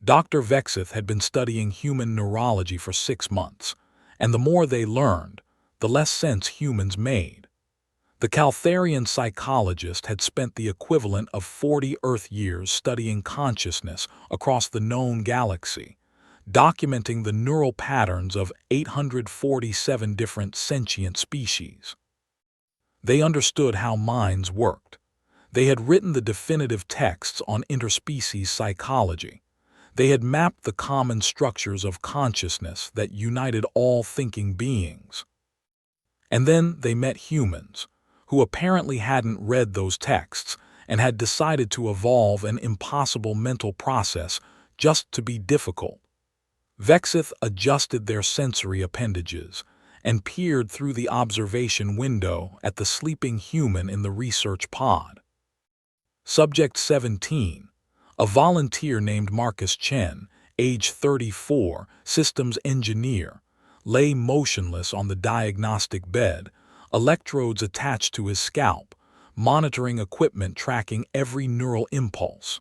Dr. Vexith had been studying human neurology for 6 months, and the more they learned, the less sense humans made. The Caltharian psychologist had spent the equivalent of 40 Earth years studying consciousness across the known galaxy, documenting the neural patterns of 847 different sentient species. They understood how minds worked. They had written the definitive texts on interspecies psychology. They had mapped the common structures of consciousness that united all thinking beings. And then they met humans, who apparently hadn't read those texts and had decided to evolve an impossible mental process just to be difficult. Vexith adjusted their sensory appendages and peered through the observation window at the sleeping human in the research pod. Subject 17, a volunteer named Marcus Chen, age 34, systems engineer, lay motionless on the diagnostic bed, electrodes attached to his scalp, monitoring equipment tracking every neural impulse.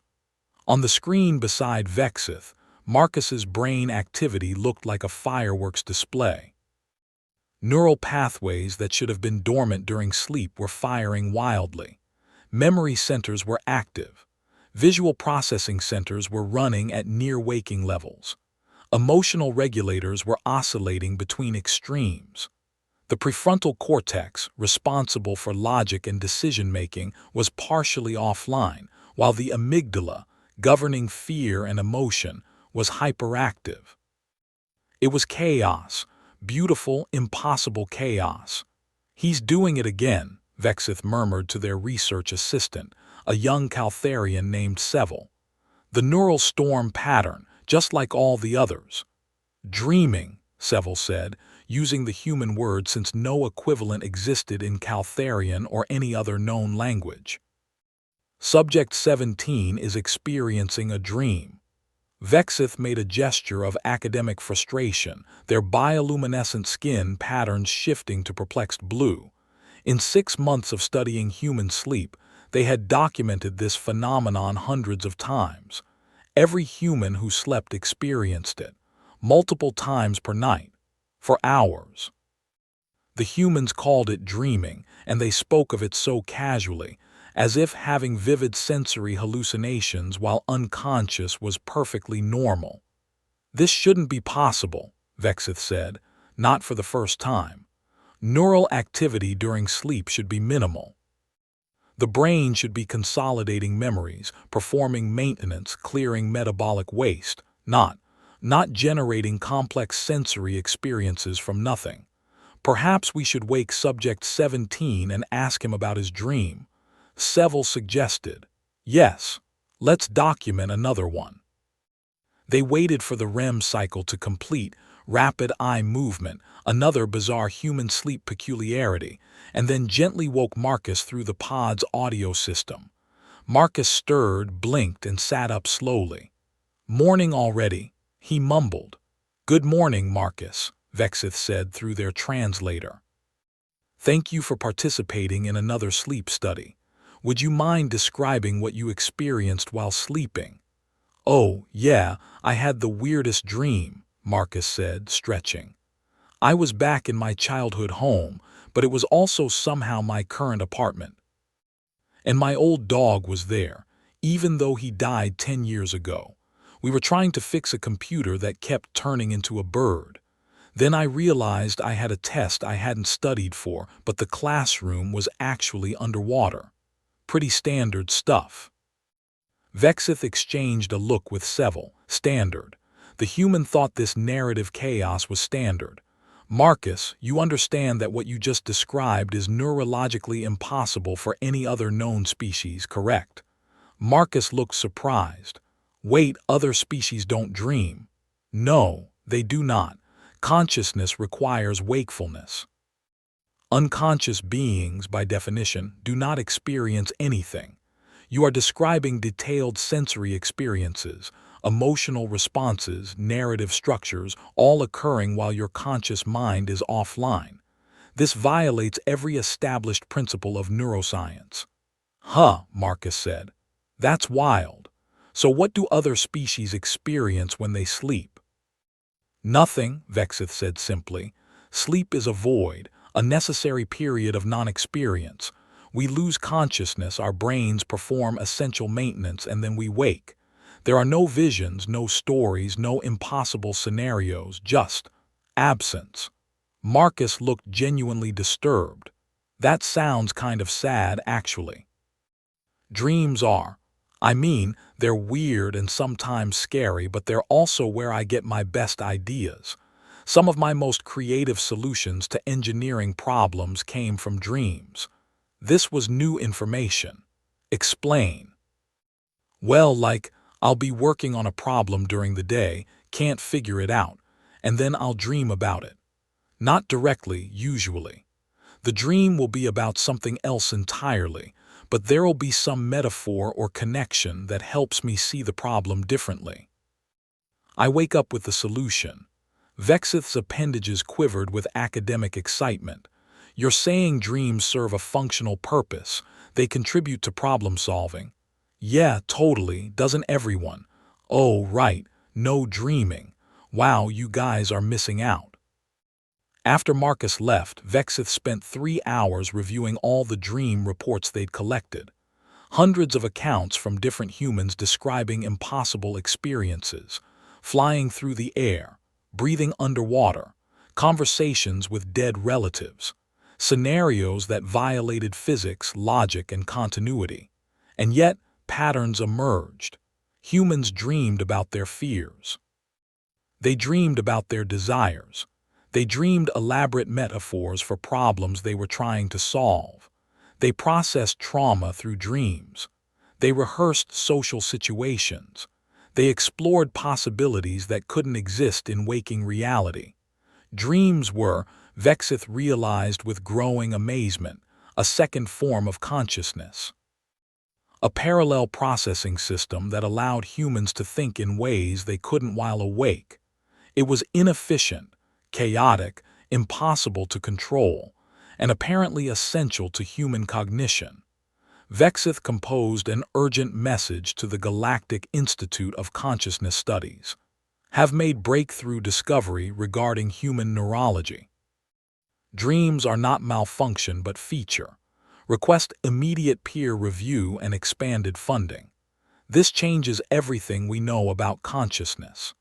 On the screen beside Vexith, Marcus's brain activity looked like a fireworks display. Neural pathways that should have been dormant during sleep were firing wildly. Memory centers were active. Visual processing centers were running at near-waking levels. Emotional regulators were oscillating between extremes. The prefrontal cortex, responsible for logic and decision-making, was partially offline, while the amygdala, governing fear and emotion, was hyperactive. It was chaos, beautiful, impossible chaos. "He's doing it again," Vexith murmured to their research assistant, a young Caltharian named Seville. "The neural storm pattern, just like all the others." "Dreaming," Seville said, using the human word since no equivalent existed in Caltharian or any other known language. Subject 17 is experiencing a dream. Vexith made a gesture of academic frustration, their bioluminescent skin patterns shifting to perplexed blue. In 6 months of studying human sleep, they had documented this phenomenon hundreds of times. Every human who slept experienced it, multiple times per night, for hours. The humans called it dreaming, and they spoke of it so casually, as if having vivid sensory hallucinations while unconscious was perfectly normal. "This shouldn't be possible," Vexith said, "not for the first time. Neural activity during sleep should be minimal. The brain should be consolidating memories, performing maintenance, clearing metabolic waste, not generating complex sensory experiences from nothing. Perhaps we should wake Subject 17 and ask him about his dream." Seville suggested. "Yes, let's document another one." They waited for the REM cycle to complete, rapid eye movement, another bizarre human sleep peculiarity, and then gently woke Marcus through the pod's audio system. Marcus stirred, blinked, and sat up slowly. "Morning already," he mumbled. "Good morning, Marcus," Vexith said through their translator. "Thank you for participating in another sleep study. Would you mind describing what you experienced while sleeping?" "Oh, yeah, I had the weirdest dream," Marcus said, stretching. "I was back in my childhood home, but it was also somehow my current apartment. And my old dog was there, even though he died 10 years ago. We were trying to fix a computer that kept turning into a bird. Then I realized I had a test I hadn't studied for, but the classroom was actually underwater. Pretty standard stuff." Vexith exchanged a look with Seville. Standard. The human thought this narrative chaos was standard. "Marcus, you understand that what you just described is neurologically impossible for any other known species, correct?" Marcus looked surprised. "Wait, other species don't dream?" "No, they do not. Consciousness requires wakefulness. Unconscious beings, by definition, do not experience anything. You are describing detailed sensory experiences, emotional responses, narrative structures, all occurring while your conscious mind is offline. This violates every established principle of neuroscience." "Huh," Marcus said. "That's wild. So what do other species experience when they sleep? Nothing, Vexith said simply. Sleep is a void, a necessary period of non-experience. We lose consciousness, our brains perform essential maintenance, and then we wake. There are no visions, no stories, no impossible scenarios, just absence. Marcus looked genuinely disturbed. That sounds kind of sad, actually. Dreams are. I mean, they're weird and sometimes scary, but they're also where I get my best ideas. Some of my most creative solutions to engineering problems came from dreams. This was new information. Explain. Well, like, I'll be working on a problem during the day, can't figure it out, and then I'll dream about it. Not directly, usually. The dream will be about something else entirely, but there will be some metaphor or connection that helps me see the problem differently. I wake up with the solution. Vexith's appendages quivered with academic excitement. You're saying dreams serve a functional purpose. They contribute to problem solving. Yeah, totally. Doesn't everyone? Oh, right. No dreaming. Wow, you guys are missing out. After Marcus left, Vexith spent 3 hours reviewing all the dream reports they'd collected. Hundreds of accounts from different humans describing impossible experiences, flying through the air, breathing underwater, conversations with dead relatives, scenarios that violated physics, logic, and continuity. And yet, patterns emerged. Humans dreamed about their fears. They dreamed about their desires. They dreamed elaborate metaphors for problems they were trying to solve. They processed trauma through dreams. They rehearsed social situations. They explored possibilities that couldn't exist in waking reality. Dreams were, Vexith realized with growing amazement, a second form of consciousness. A parallel processing system that allowed humans to think in ways they couldn't while awake. It was inefficient, chaotic, impossible to control, and apparently essential to human cognition. Vexith composed an urgent message to the Galactic Institute of Consciousness Studies. Have made breakthrough discovery regarding human neurology. Dreams are not malfunction but feature. Request immediate peer review and expanded funding. This changes everything we know about consciousness.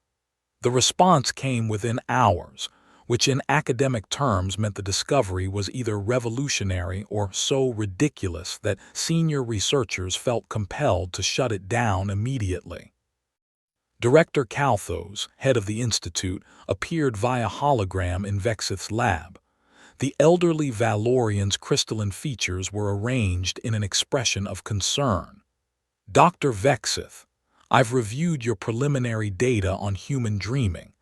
The response came within hours, which in academic terms meant the discovery was either revolutionary or so ridiculous that senior researchers felt compelled to shut it down immediately. Director Calthos, head of the institute, appeared via hologram in Vexith's lab. The elderly Valorian's crystalline features were arranged in an expression of concern. Dr. Vexith, I've reviewed your preliminary data on human dreaming.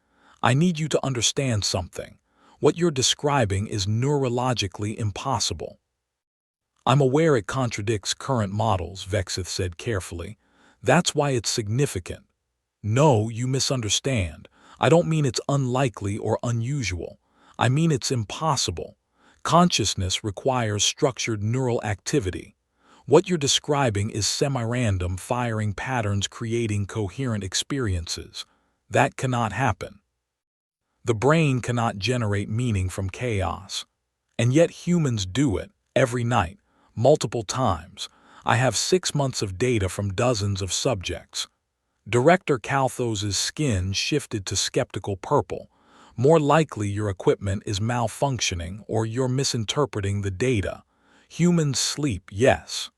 I need you to understand something. What you're describing is neurologically impossible. I'm aware it contradicts current models, Vexith said carefully. That's why it's significant. No, you misunderstand. I don't mean it's unlikely or unusual. I mean it's impossible. Consciousness requires structured neural activity. What you're describing is semi-random firing patterns creating coherent experiences. That cannot happen. The brain cannot generate meaning from chaos. And yet humans do it, every night, multiple times. I have 6 months of data from dozens of subjects. Director Calthos's skin shifted to skeptical purple. More likely your equipment is malfunctioning or you're misinterpreting the data. Humans sleep, yes.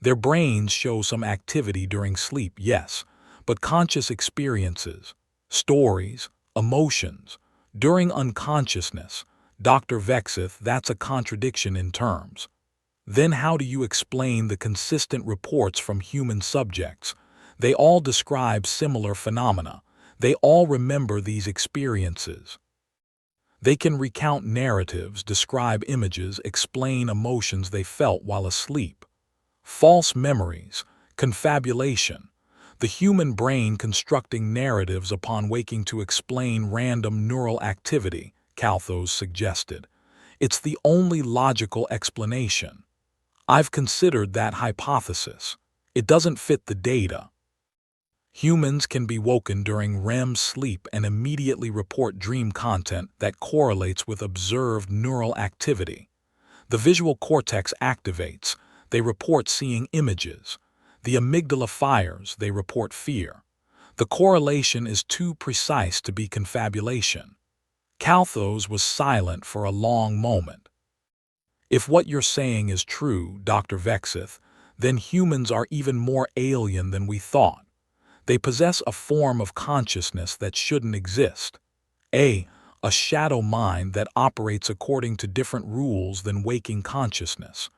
Their brains show some activity during sleep, yes, but conscious experiences, stories, emotions, during unconsciousness, Dr. Vexith, that's a contradiction in terms. Then how do you explain the consistent reports from human subjects? They all describe similar phenomena. They all remember these experiences. They can recount narratives, describe images, explain emotions they felt while asleep. False memories, confabulation, the human brain constructing narratives upon waking to explain random neural activity, Calthos suggested. It's the only logical explanation. I've considered that hypothesis. It doesn't fit the data. Humans can be woken during REM sleep and immediately report dream content that correlates with observed neural activity. The visual cortex activates, they report seeing images. The amygdala fires, they report fear. The correlation is too precise to be confabulation. Calthos was silent for a long moment. If what you're saying is true, Dr. Vexith, then humans are even more alien than we thought. They possess a form of consciousness that shouldn't exist. A shadow mind that operates according to different rules than waking consciousness.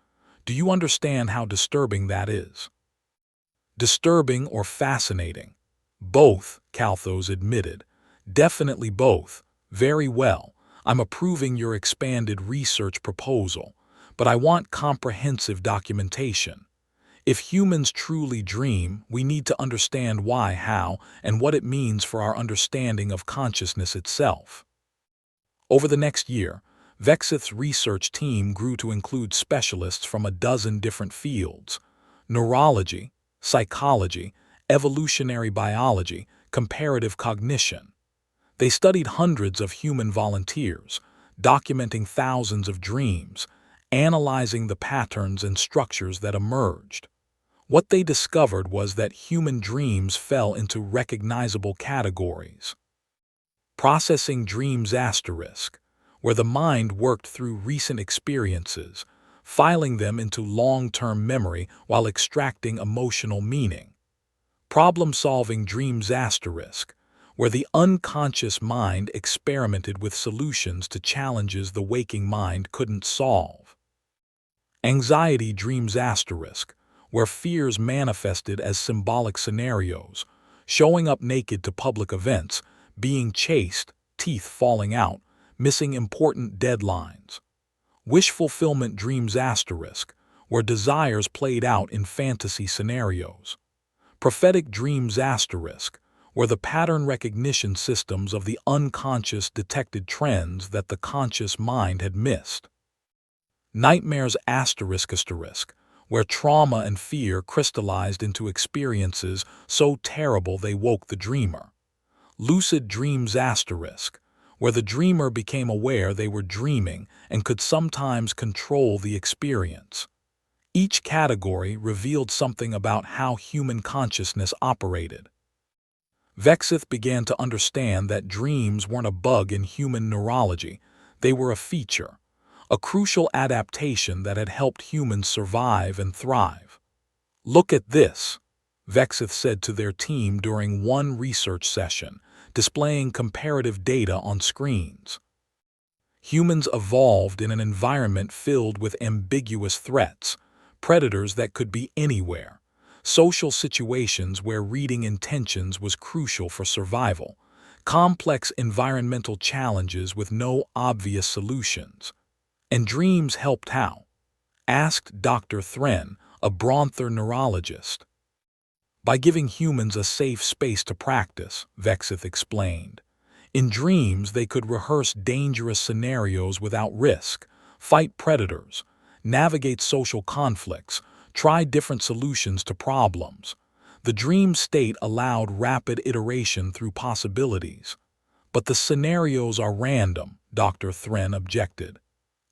Do you understand how disturbing that is? Disturbing or fascinating? Both, Calthos admitted. Definitely both. Very well. I'm approving your expanded research proposal, but I want comprehensive documentation. If humans truly dream, we need to understand why, how, and what it means for our understanding of consciousness itself. Over the next year, Vexith's research team grew to include specialists from a dozen different fields: neurology, psychology, evolutionary biology, comparative cognition. They studied hundreds of human volunteers, documenting thousands of dreams, analyzing the patterns and structures that emerged. What they discovered was that human dreams fell into recognizable categories. Processing dreams asterisk, where the mind worked through recent experiences, filing them into long-term memory while extracting emotional meaning. Problem-solving dreams asterisk, where the unconscious mind experimented with solutions to challenges the waking mind couldn't solve. Anxiety dreams asterisk, where fears manifested as symbolic scenarios, showing up naked to public events, being chased, teeth falling out, missing important deadlines. Wish fulfillment dreams asterisk, where desires played out in fantasy scenarios. Prophetic dreams asterisk, where the pattern recognition systems of the unconscious detected trends that the conscious mind had missed. Nightmares asterisk, where trauma and fear crystallized into experiences so terrible they woke the dreamer. Lucid dreams asterisk, where the dreamer became aware they were dreaming and could sometimes control the experience. Each category revealed something about how human consciousness operated. Vexith began to understand that dreams weren't a bug in human neurology, they were a feature, a crucial adaptation that had helped humans survive and thrive. "Look at this," Vexith said to their team during one research session, displaying comparative data on screens. Humans evolved in an environment filled with ambiguous threats, predators that could be anywhere, social situations where reading intentions was crucial for survival, complex environmental challenges with no obvious solutions. And dreams helped how? Asked Dr. Thren, a Bronther neurologist. By giving humans a safe space to practice, Vexith explained. In dreams, they could rehearse dangerous scenarios without risk, fight predators, navigate social conflicts, try different solutions to problems. The dream state allowed rapid iteration through possibilities. But the scenarios are random, Dr. Thren objected.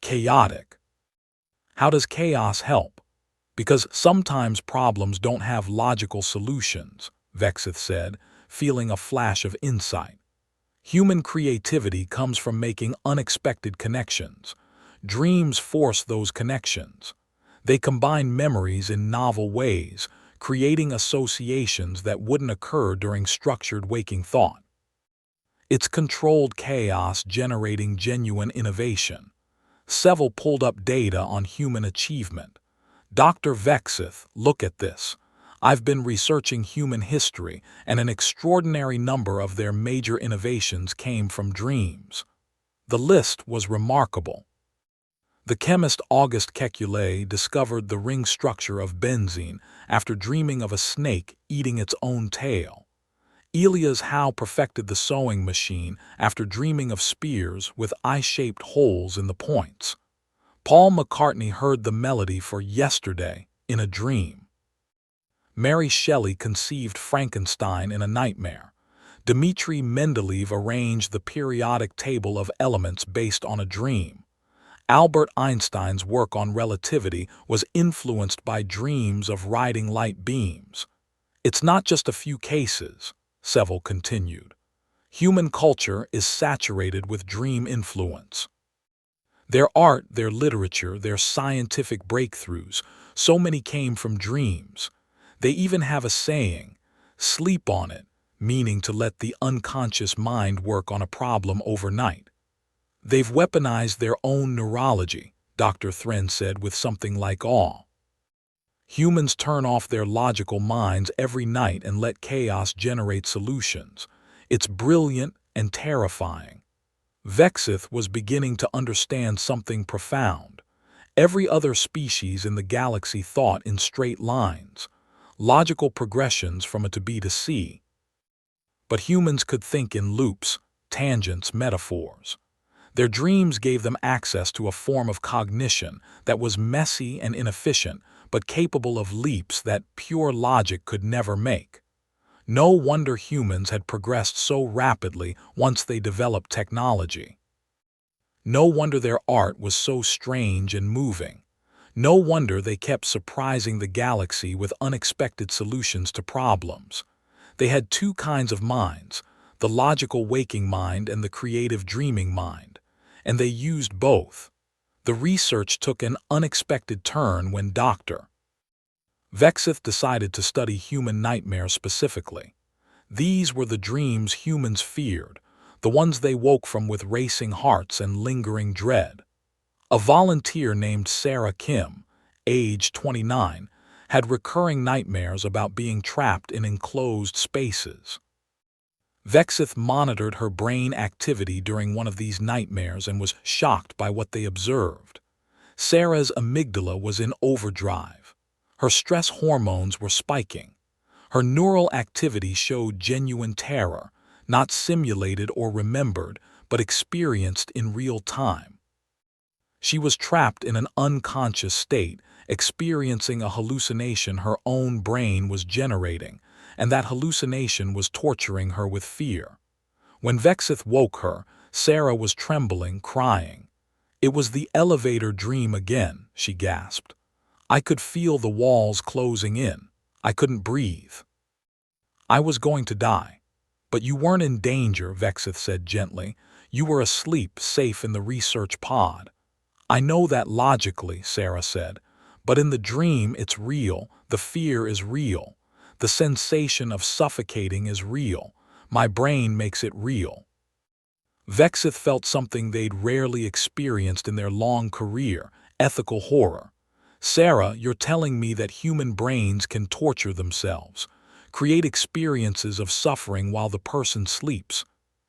Chaotic. How does chaos help? Because sometimes problems don't have logical solutions, Vexith said, feeling a flash of insight. Human creativity comes from making unexpected connections. Dreams force those connections. They combine memories in novel ways, creating associations that wouldn't occur during structured waking thought. It's controlled chaos generating genuine innovation. Seville pulled up data on human achievement. Dr. Vexith, look at this. I've been researching human history, and an extraordinary number of their major innovations came from dreams. The list was remarkable. The chemist Auguste Kekulé discovered the ring structure of benzene after dreaming of a snake eating its own tail. Elias Howe perfected the sewing machine after dreaming of spears with eye-shaped holes in the points. Paul McCartney heard the melody for Yesterday in a dream. Mary Shelley conceived Frankenstein in a nightmare. Dmitri Mendeleev arranged the periodic table of elements based on a dream. Albert Einstein's work on relativity was influenced by dreams of riding light beams. It's not just a few cases, Seville continued. Human culture is saturated with dream influence. Their art, their literature, their scientific breakthroughs, so many came from dreams. They even have a saying, sleep on it, meaning to let the unconscious mind work on a problem overnight. They've weaponized their own neurology, Dr. Thren said with something like awe. Humans turn off their logical minds every night and let chaos generate solutions. It's brilliant and terrifying. Vexith was beginning to understand something profound. Every other species in the galaxy thought in straight lines, logical progressions from A to B to C. But humans could think in loops, tangents, metaphors. Their dreams gave them access to a form of cognition that was messy and inefficient, but capable of leaps that pure logic could never make. No wonder humans had progressed so rapidly once they developed technology. No wonder their art was so strange and moving. No wonder they kept surprising the galaxy with unexpected solutions to problems. They had two kinds of minds, the logical waking mind and the creative dreaming mind, and they used both. The research took an unexpected turn when Dr. Vexith decided to study human nightmares specifically. These were the dreams humans feared, the ones they woke from with racing hearts and lingering dread. A volunteer named Sarah Kim, age 29, had recurring nightmares about being trapped in enclosed spaces. Vexith monitored her brain activity during one of these nightmares and was shocked by what they observed. Sarah's amygdala was in overdrive. Her stress hormones were spiking. Her neural activity showed genuine terror, not simulated or remembered, but experienced in real time. She was trapped in an unconscious state, experiencing a hallucination her own brain was generating, and that hallucination was torturing her with fear. When Vexith woke her, Sarah was trembling, crying. "It was the elevator dream again," she gasped. "I could feel the walls closing in. I couldn't breathe. I was going to die." "But you weren't in danger," Vexith said gently. "You were asleep, safe in the research pod." "I know that logically," Sarah said. "But in the dream it's real, the fear is real. The sensation of suffocating is real. My brain makes it real." Vexith felt something they'd rarely experienced in their long career, ethical horror. "Sarah, you're telling me that human brains can torture themselves, create experiences of suffering while the person sleeps."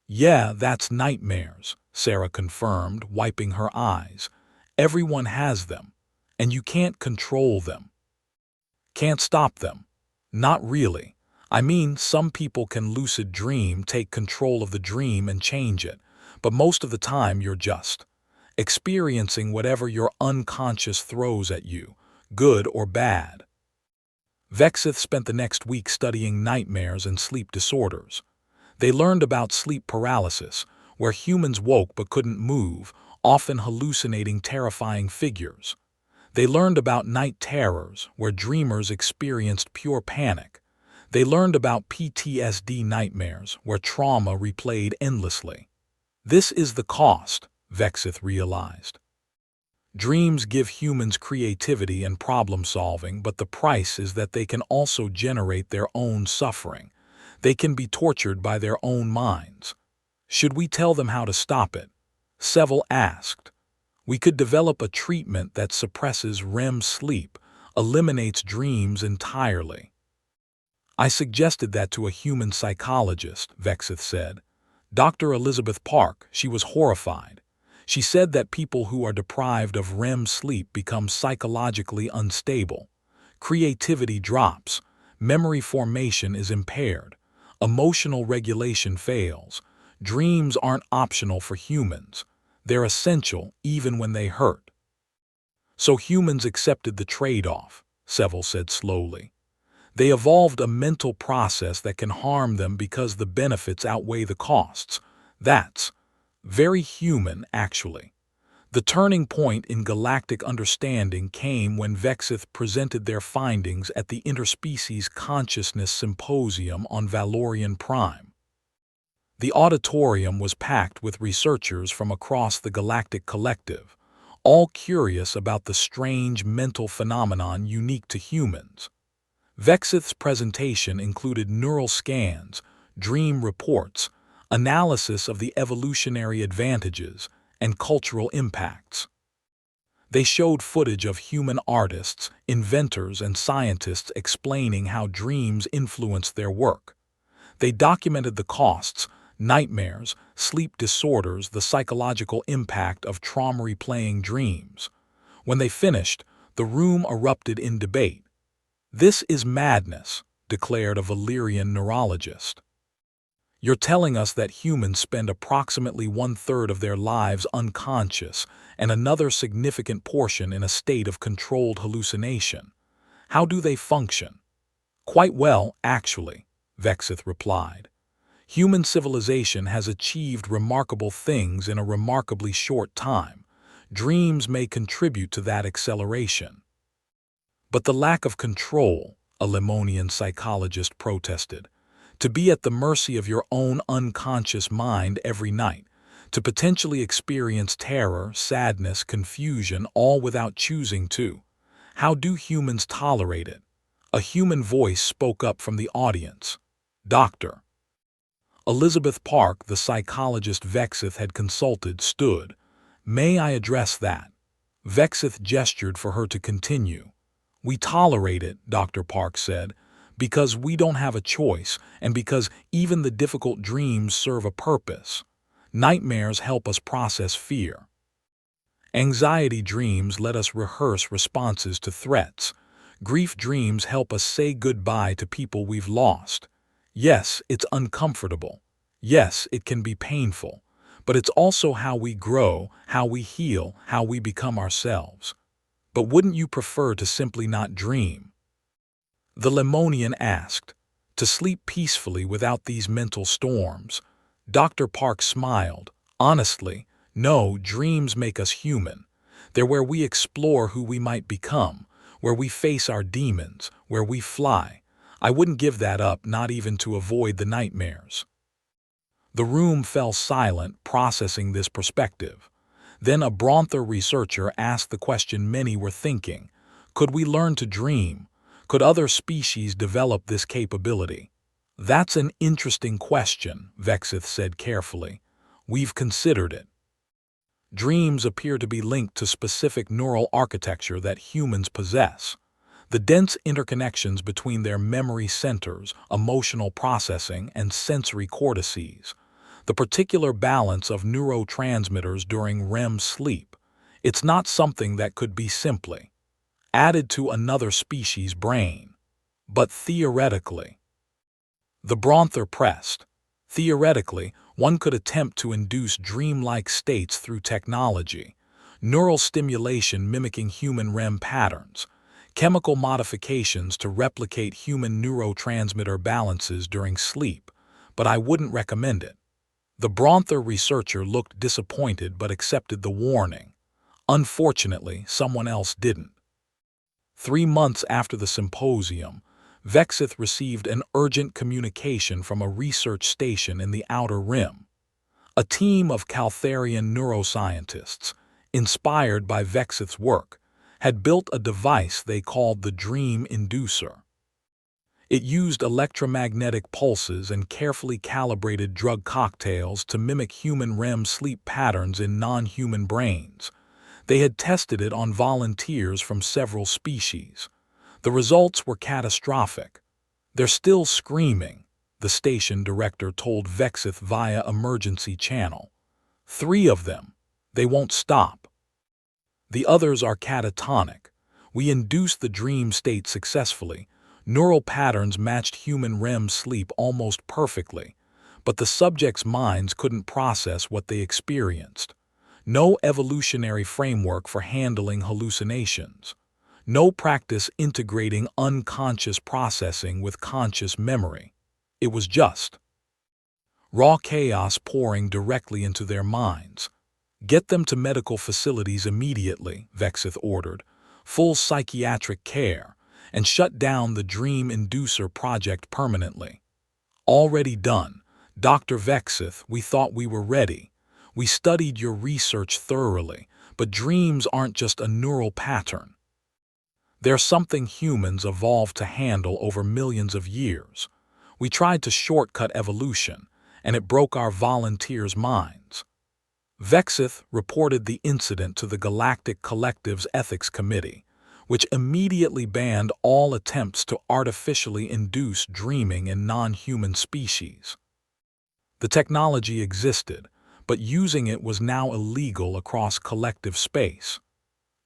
"Yeah, that's nightmares," Sarah confirmed, wiping her eyes. "Everyone has them, and you can't control them. Can't stop them. Not really. I mean, some people can lucid dream, take control of the dream and change it, but most of the time you're just experiencing whatever your unconscious throws at you, good or bad." Vexith spent the next week studying nightmares and sleep disorders. They learned about sleep paralysis, where humans woke but couldn't move, often hallucinating terrifying figures. They learned about night terrors, where dreamers experienced pure panic. They learned about PTSD nightmares, where trauma replayed endlessly. This is the cost, Vexith realized. Dreams give humans creativity and problem-solving, but the price is that they can also generate their own suffering. They can be tortured by their own minds. Should we tell them how to stop it? Seville asked. "We could develop a treatment that suppresses REM sleep, eliminates dreams entirely." "I suggested that to a human psychologist," Vexith said. Dr. Elizabeth Park. She was horrified. She said that people who are deprived of REM sleep become psychologically unstable. Creativity drops, memory formation is impaired, emotional regulation fails. Dreams aren't optional for humans. They're essential even when they hurt. "So humans accepted the trade-off," Seville said slowly. They evolved a mental process that can harm them because the benefits outweigh the costs. That's very human, actually. The turning point in galactic understanding came when Vexith presented their findings at the Interspecies Consciousness Symposium on Valorian Prime. The auditorium was packed with researchers from across the galactic collective, all curious about the strange mental phenomenon unique to humans. Vexith's presentation included neural scans, dream reports, analysis of the evolutionary advantages, and cultural impacts. They showed footage of human artists, inventors, and scientists explaining how dreams influenced their work. They documented the costs, nightmares, sleep disorders, the psychological impact of trauma-replaying dreams. When they finished, the room erupted in debate. "This is madness," declared a Valerian neurologist. "You're telling us that humans spend approximately one-third of their lives unconscious and another significant portion in a state of controlled hallucination. How do they function?" "Quite well, actually," Vexith replied. "Human civilization has achieved remarkable things in a remarkably short time. Dreams may contribute to that acceleration." "But the lack of control," a Lemonian psychologist protested. "To be at the mercy of your own unconscious mind every night, to potentially experience terror, sadness, confusion, all without choosing to. How do humans tolerate it?" A human voice spoke up from the audience. Dr. Elizabeth Park, the psychologist Vexith had consulted, stood. "May I address that?" Vexith gestured for her to continue. "We tolerate it," Dr. Park said, "because we don't have a choice and because even the difficult dreams serve a purpose. Nightmares help us process fear. Anxiety dreams let us rehearse responses to threats. Grief dreams help us say goodbye to people we've lost. Yes, it's uncomfortable. Yes, it can be painful. But it's also how we grow, how we heal, how we become ourselves. But wouldn't you prefer to simply not dream?" The Lemonian asked. "To sleep peacefully without these mental storms?" Dr. Park smiled. "Honestly, no, dreams make us human. They're where we explore who we might become, where we face our demons, where we fly. I wouldn't give that up, not even to avoid the nightmares." The room fell silent, processing this perspective. Then a Bronther researcher asked the question many were thinking. Could we learn to dream? Could other species develop this capability? "That's an interesting question," Vexith said carefully. "We've considered it. Dreams appear to be linked to specific neural architecture that humans possess. The dense interconnections between their memory centers, emotional processing, and sensory cortices. The particular balance of neurotransmitters during REM sleep. It's not something that could be simply added to another species' brain. But theoretically," the Bronther pressed, "theoretically, one could attempt to induce dreamlike states through technology, neural stimulation mimicking human REM patterns, chemical modifications to replicate human neurotransmitter balances during sleep, but I wouldn't recommend it." The Bronther researcher looked disappointed but accepted the warning. Unfortunately, someone else didn't. 3 months after the symposium, Vexith received an urgent communication from a research station in the Outer Rim. A team of Caltharian neuroscientists, inspired by Vexith's work, had built a device they called the Dream Inducer. It used electromagnetic pulses and carefully calibrated drug cocktails to mimic human REM sleep patterns in non-human brains. They had tested it on volunteers from several species. The results were catastrophic. "They're still screaming," the station director told Vexith via emergency channel. 3 of them. They won't stop. The others are catatonic. We induced the dream state successfully. Neural patterns matched human REM sleep almost perfectly, but the subjects' minds couldn't process what they experienced. No evolutionary framework for handling hallucinations. No practice integrating unconscious processing with conscious memory. It was just raw chaos pouring directly into their minds. Get them to medical facilities immediately, Vexith ordered, full psychiatric care, and shut down the Dream Inducer project permanently. Already done. Dr. Vexith, we thought we were ready. We studied your research thoroughly, but dreams aren't just a neural pattern. They're something humans evolved to handle over millions of years. We tried to shortcut evolution, and it broke our volunteers' minds. Vexith reported the incident to the Galactic Collective's Ethics Committee, which immediately banned all attempts to artificially induce dreaming in non-human species. The technology existed, but using it was now illegal across collective space.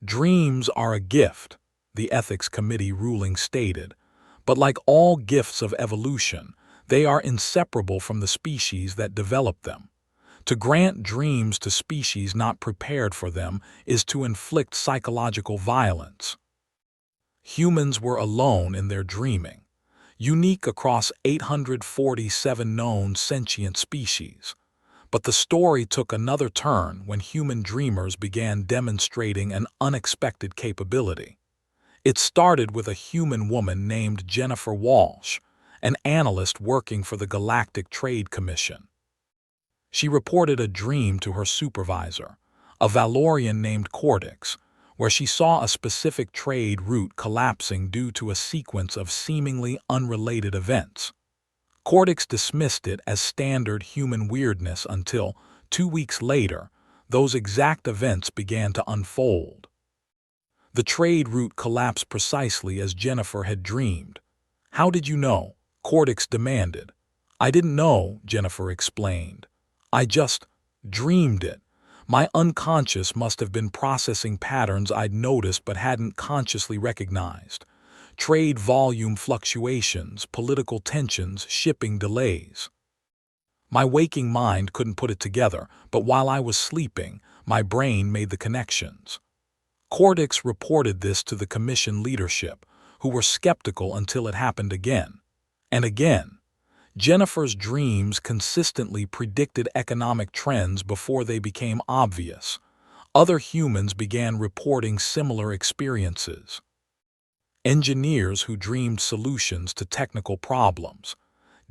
Dreams are a gift, the Ethics Committee ruling stated, but like all gifts of evolution, they are inseparable from the species that developed them. To grant dreams to species not prepared for them is to inflict psychological violence. Humans were alone in their dreaming, unique across 847 known sentient species. But the story took another turn when human dreamers began demonstrating an unexpected capability. It started with a human woman named Jennifer Walsh, an analyst working for the Galactic Trade Commission. She reported a dream to her supervisor, a Valorian named Cortex, where she saw a specific trade route collapsing due to a sequence of seemingly unrelated events. Cortex dismissed it as standard human weirdness until, 2 weeks later, those exact events began to unfold. The trade route collapsed precisely as Jennifer had dreamed. "How did you know?" Cortex demanded. "I didn't know," Jennifer explained. "I just dreamed it. My unconscious must have been processing patterns I'd noticed but hadn't consciously recognized. Trade volume fluctuations, political tensions, shipping delays. My waking mind couldn't put it together, but while I was sleeping, my brain made the connections." Cortex reported this to the commission leadership, who were skeptical until it happened again. And again. Jennifer's dreams consistently predicted economic trends before they became obvious. Other humans began reporting similar experiences. Engineers who dreamed solutions to technical problems,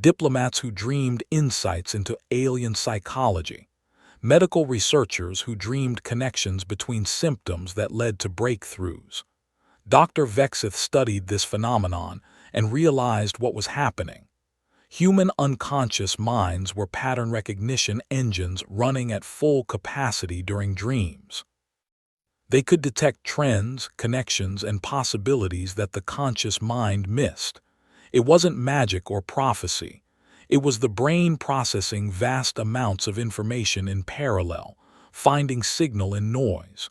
diplomats who dreamed insights into alien psychology, medical researchers who dreamed connections between symptoms that led to breakthroughs. Dr. Vexith studied this phenomenon and realized what was happening. Human unconscious minds were pattern recognition engines running at full capacity during dreams. They could detect trends, connections, and possibilities that the conscious mind missed. It wasn't magic or prophecy. It was the brain processing vast amounts of information in parallel, finding signal in noise.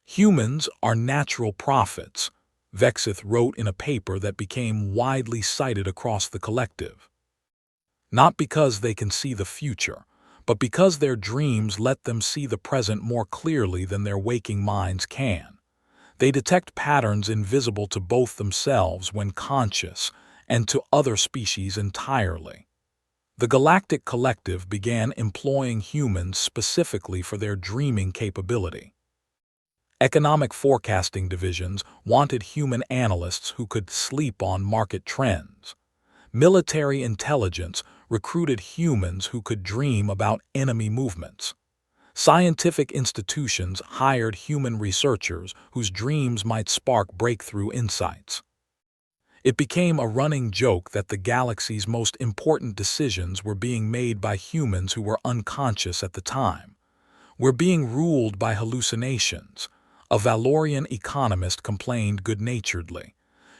"Humans are natural prophets," Vexith wrote in a paper that became widely cited across the collective. "Not because they can see the future, but because their dreams let them see the present more clearly than their waking minds can. They detect patterns invisible to both themselves when conscious and to other species entirely." The Galactic Collective began employing humans specifically for their dreaming capability. Economic forecasting divisions wanted human analysts who could sleep on market trends. Military intelligence recruited humans who could dream about enemy movements. Scientific institutions hired human researchers whose dreams might spark breakthrough insights. It became a running joke that the galaxy's most important decisions were being made by humans who were unconscious at the time. "We're being ruled by hallucinations," a Valorian economist complained good-naturedly.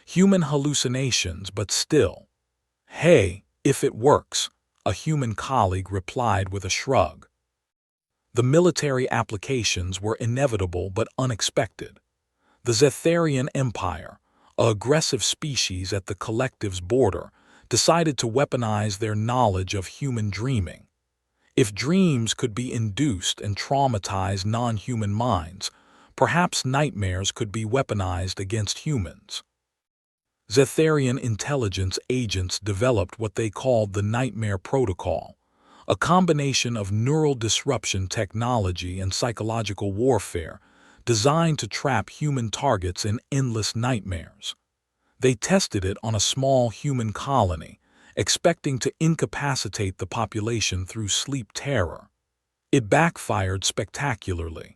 "Human hallucinations, but still." "Hey, if it works," a human colleague replied with a shrug. The military applications were inevitable but unexpected. The Zetharian Empire, an aggressive species at the collective's border, decided to weaponize their knowledge of human dreaming. If dreams could be induced and traumatize non-human minds, Perhaps nightmares could be weaponized against humans. Zetharian intelligence agents developed what they called the Nightmare Protocol, a combination of neural disruption technology and psychological warfare designed to trap human targets in endless nightmares. They tested it on a small human colony, expecting to incapacitate the population through sleep terror. It backfired spectacularly.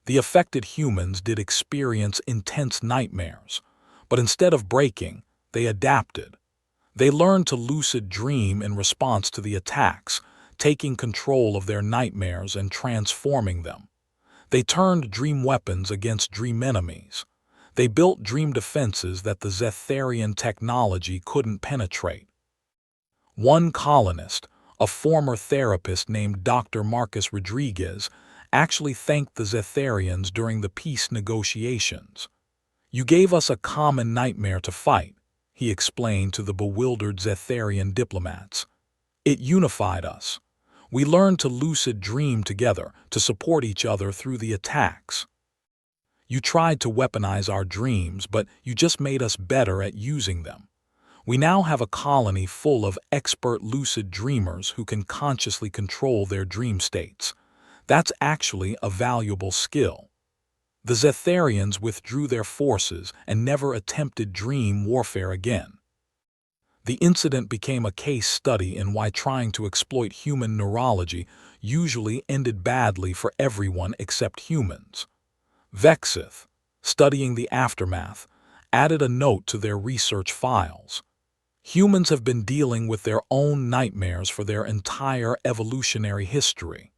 The affected humans did experience intense nightmares, but instead of breaking, they adapted. They learned to lucid dream in response to the attacks, taking control of their nightmares and transforming them. They turned dream weapons against dream enemies. They built dream defenses that the Zetharian technology couldn't penetrate. One colonist, a former therapist named Dr. Marcus Rodriguez, actually thanked the Zetharians during the peace negotiations. "You gave us a common nightmare to fight," he explained to the bewildered Zetharian diplomats. "It unified us. We learned to lucid dream together, to support each other through the attacks. You tried to weaponize our dreams, but you just made us better at using them. We now have a colony full of expert lucid dreamers who can consciously control their dream states. That's actually a valuable skill." The Zetharians withdrew their forces and never attempted dream warfare again. The incident became a case study in why trying to exploit human neurology usually ended badly for everyone except humans. Vexith, studying the aftermath, added a note to their research files. "Humans have been dealing with their own nightmares for their entire evolutionary history.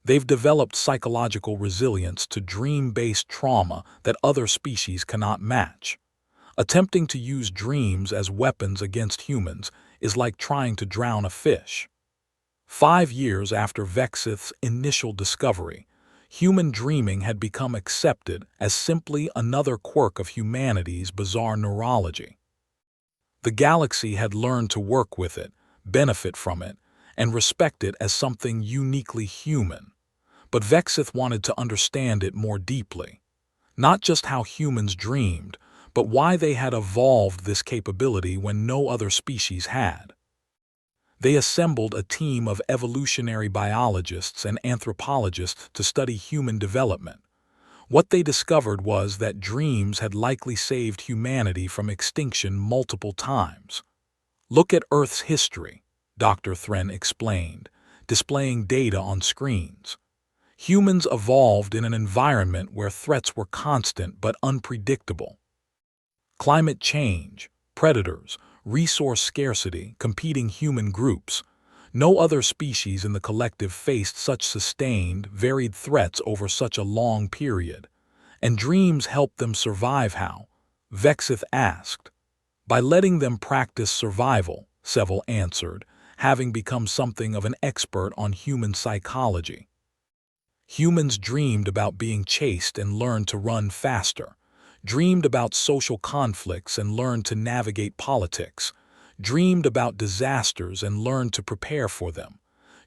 They've developed psychological resilience to dream-based trauma that other species cannot match. Attempting to use dreams as weapons against humans is like trying to drown a fish." 5 years after Vexith's initial discovery, human dreaming had become accepted as simply another quirk of humanity's bizarre neurology. The galaxy had learned to work with it, benefit from it, and respect it as something uniquely human. But Vexith wanted to understand it more deeply. Not just how humans dreamed, but why they had evolved this capability when no other species had. They assembled a team of evolutionary biologists and anthropologists to study human development. What they discovered was that dreams had likely saved humanity from extinction multiple times. "Look at Earth's history," Dr. Thren explained, displaying data on screens. "Humans evolved in an environment where threats were constant but unpredictable. Climate change, predators, resource scarcity, competing human groups. No other species in the collective faced such sustained, varied threats over such a long period. And dreams helped them survive how?" Vexith asked. "By letting them practice survival," Seville answered, having become something of an expert on human psychology. "Humans dreamed about being chased and learned to run faster, dreamed about social conflicts and learned to navigate politics, dreamed about disasters and learned to prepare for them.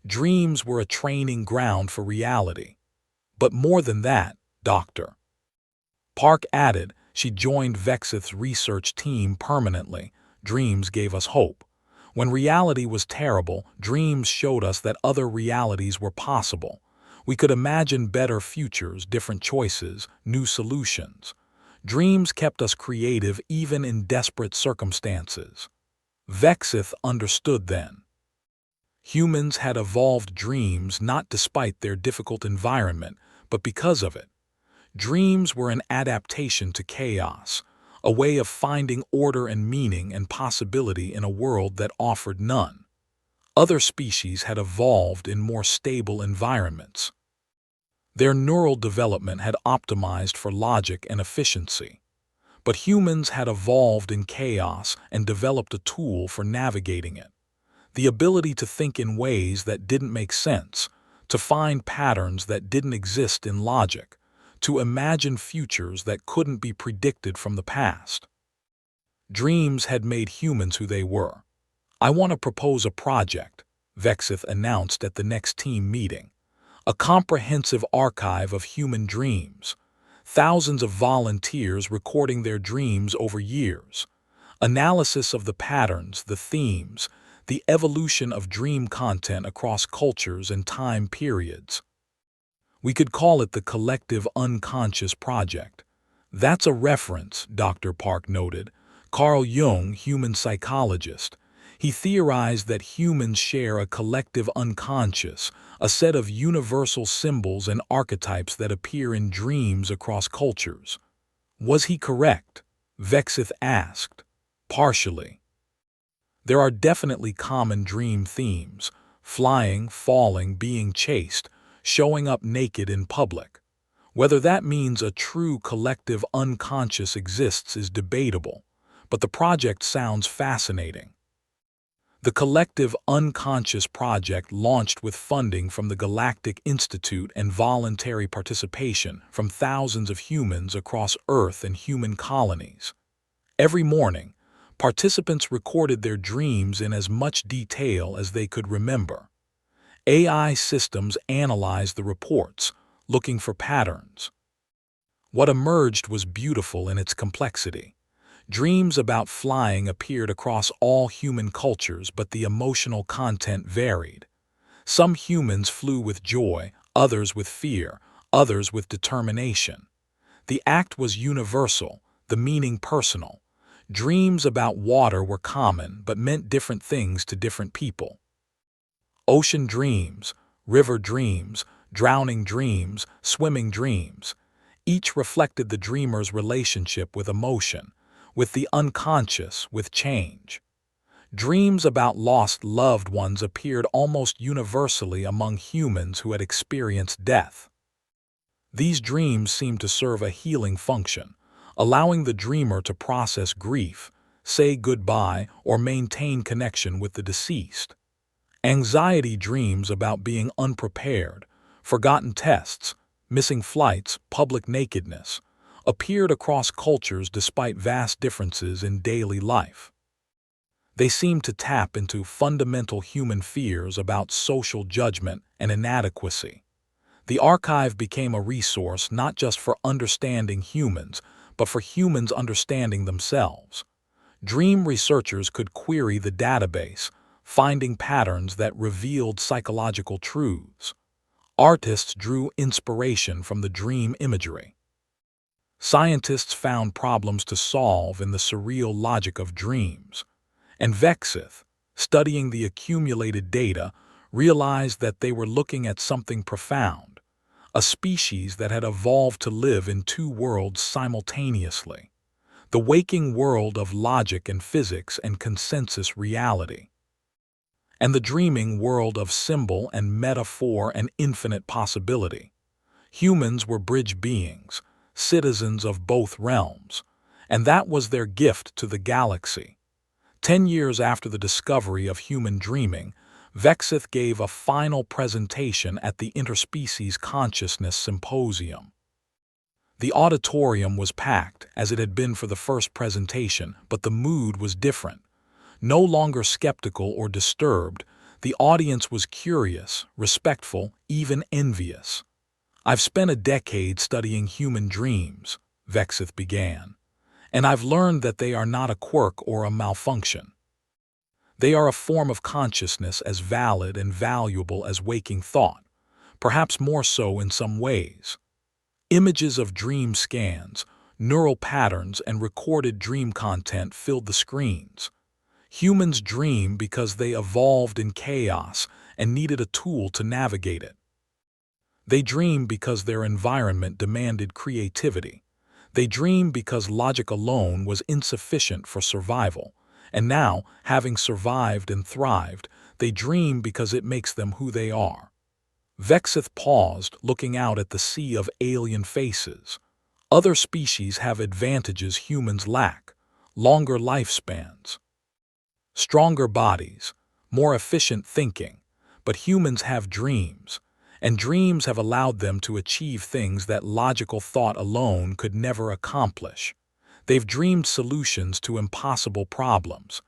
Dreams were a training ground for reality. But more than that, Dr. Park added, she joined Vexith's research team permanently. Dreams gave us hope. When reality was terrible, dreams showed us that other realities were possible. We could imagine better futures, different choices, new solutions. Dreams kept us creative even in desperate circumstances." Vexith understood then. Humans had evolved dreams not despite their difficult environment, but because of it. Dreams were an adaptation to chaos, a way of finding order and meaning and possibility in a world that offered none. Other species had evolved in more stable environments. Their neural development had optimized for logic and efficiency. But humans had evolved in chaos and developed a tool for navigating it. The ability to think in ways that didn't make sense, to find patterns that didn't exist in logic, to imagine futures that couldn't be predicted from the past. Dreams had made humans who they were. "I want to propose a project," Vexith announced at the next team meeting. a comprehensive archive of human dreams, thousands of volunteers recording their dreams over years, analysis of the patterns, the themes, the evolution of dream content across cultures and time periods. We could call it the Collective Unconscious Project. That's a reference, Dr. Park noted. Carl Jung, human psychologist, he theorized that humans share a collective unconscious, a set of universal symbols and archetypes that appear in dreams across cultures. Was he correct? Vexith asked. Partially. There are definitely common dream themes: flying, falling, being chased, showing up naked in public. Whether that means a true collective unconscious exists is debatable, but the project sounds fascinating. The Collective Unconscious Project launched with funding from the Galactic Institute and voluntary participation from thousands of humans across Earth and human colonies. Every morning, participants recorded their dreams in as much detail as they could remember. AI systems analyzed the reports, looking for patterns. What emerged was beautiful in its complexity. Dreams about flying appeared across all human cultures, but the emotional content varied. Some humans flew with joy, others with fear, others with determination. The act was universal, the meaning personal. Dreams about water were common, but meant different things to different people. Ocean dreams, river dreams, drowning dreams, swimming dreams. Each reflected the dreamer's relationship with emotion, with the unconscious, with change. Dreams about lost loved ones appeared almost universally among humans who had experienced death. These dreams seemed to serve a healing function, allowing the dreamer to process grief, say goodbye, or maintain connection with the deceased. Anxiety dreams about being unprepared, forgotten tests, missing flights, public nakedness, appeared across cultures despite vast differences in daily life. They seemed to tap into fundamental human fears about social judgment and inadequacy. The archive became a resource not just for understanding humans, but for humans understanding themselves. Dream researchers could query the database, finding patterns that revealed psychological truths. Artists drew inspiration from the dream imagery. Scientists found problems to solve in the surreal logic of dreams. And Vexith, studying the accumulated data, realized that they were looking at something profound, a species that had evolved to live in two worlds simultaneously: the waking world of logic and physics and consensus reality, and the dreaming world of symbol and metaphor and infinite possibility. Humans were bridge beings, citizens of both realms, and that was their gift to the galaxy. 10 years after the discovery of human dreaming, Vexith gave a final presentation at the Interspecies Consciousness Symposium. The auditorium was packed, as it had been for the first presentation, but the mood was different. No longer skeptical or disturbed, the audience was curious, respectful, even envious. "I've spent a decade studying human dreams," Vexith began, "and I've learned that they are not a quirk or a malfunction. They are a form of consciousness as valid and valuable as waking thought, perhaps more so in some ways." Images of dream scans, neural patterns, and recorded dream content filled the screens. Humans dream because they evolved in chaos and needed a tool to navigate it. They dream because their environment demanded creativity. They dream because logic alone was insufficient for survival. And now, having survived and thrived, they dream because it makes them who they are. Vexith paused, looking out at the sea of alien faces. Other species have advantages humans lack: longer lifespans, stronger bodies, more efficient thinking. But humans have dreams, and dreams have allowed them to achieve things that logical thought alone could never accomplish. They've dreamed solutions to impossible problems.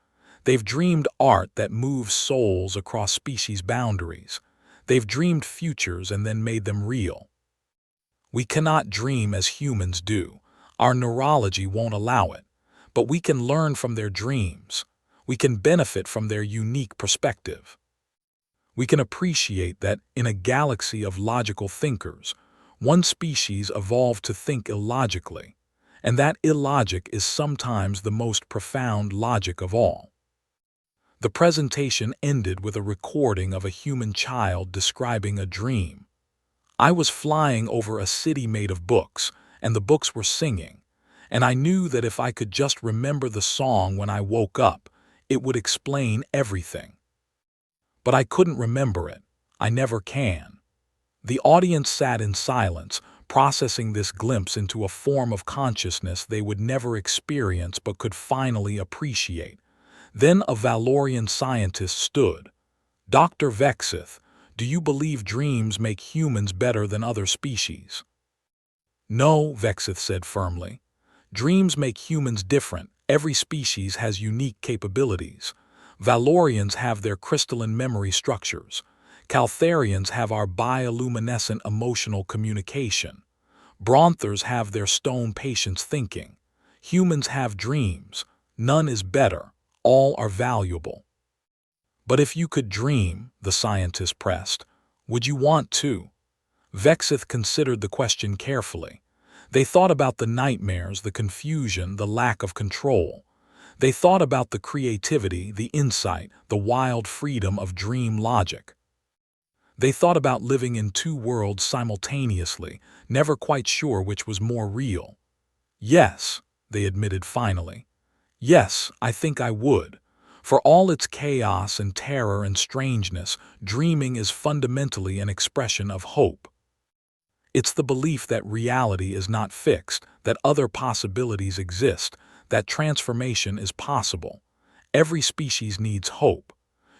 They've dreamed art that moves souls across species boundaries. They've dreamed futures and then made them real. We cannot dream as humans do. Our neurology won't allow it. But we can learn from their dreams. We can benefit from their unique perspective. We can appreciate that in a galaxy of logical thinkers, one species evolved to think illogically, and that illogic is sometimes the most profound logic of all. The presentation ended with a recording of a human child describing a dream. I was flying over a city made of books, and the books were singing, and I knew that if I could just remember the song when I woke up, it would explain everything. But I couldn't remember it. I never can. The audience sat in silence, processing this glimpse into a form of consciousness they would never experience but could finally appreciate. Then a Valorian scientist stood. "Dr. Vexith, do you believe dreams make humans better than other species?" "No," Vexith said firmly. "Dreams make humans different. Every species has unique capabilities. Valorians have their crystalline memory structures. Caltharians have our bioluminescent emotional communication. Bronthers have their stone patience thinking. Humans have dreams. None is better. All are valuable." "But if you could dream," the scientist pressed, "would you want to?" Vexith considered the question carefully. They thought about the nightmares, the confusion, the lack of control. They thought about the creativity, the insight, the wild freedom of dream logic. They thought about living in two worlds simultaneously, never quite sure which was more real. "Yes," they admitted finally. "Yes, I think I would. For all its chaos and terror and strangeness, dreaming is fundamentally an expression of hope. It's the belief that reality is not fixed, that other possibilities exist, that transformation is possible. Every species needs hope.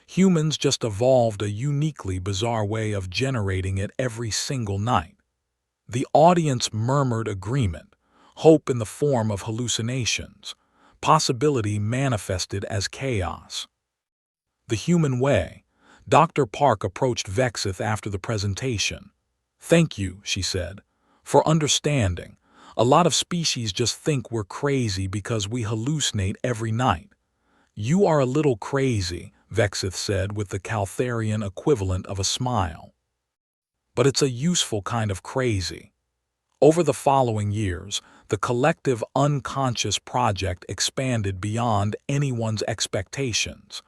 Humans just evolved a uniquely bizarre way of generating it every single night." The audience murmured agreement, hope in the form of hallucinations, possibility manifested as chaos. The human way. Dr. Park approached Vexith after the presentation. "Thank you," she said, "for understanding. A lot of species just think we're crazy because we hallucinate every night." "You are a little crazy," Vexith said with the Caltharian equivalent of a smile. "But it's a useful kind of crazy." Over the following years, the collective unconscious project expanded beyond anyone's expectations.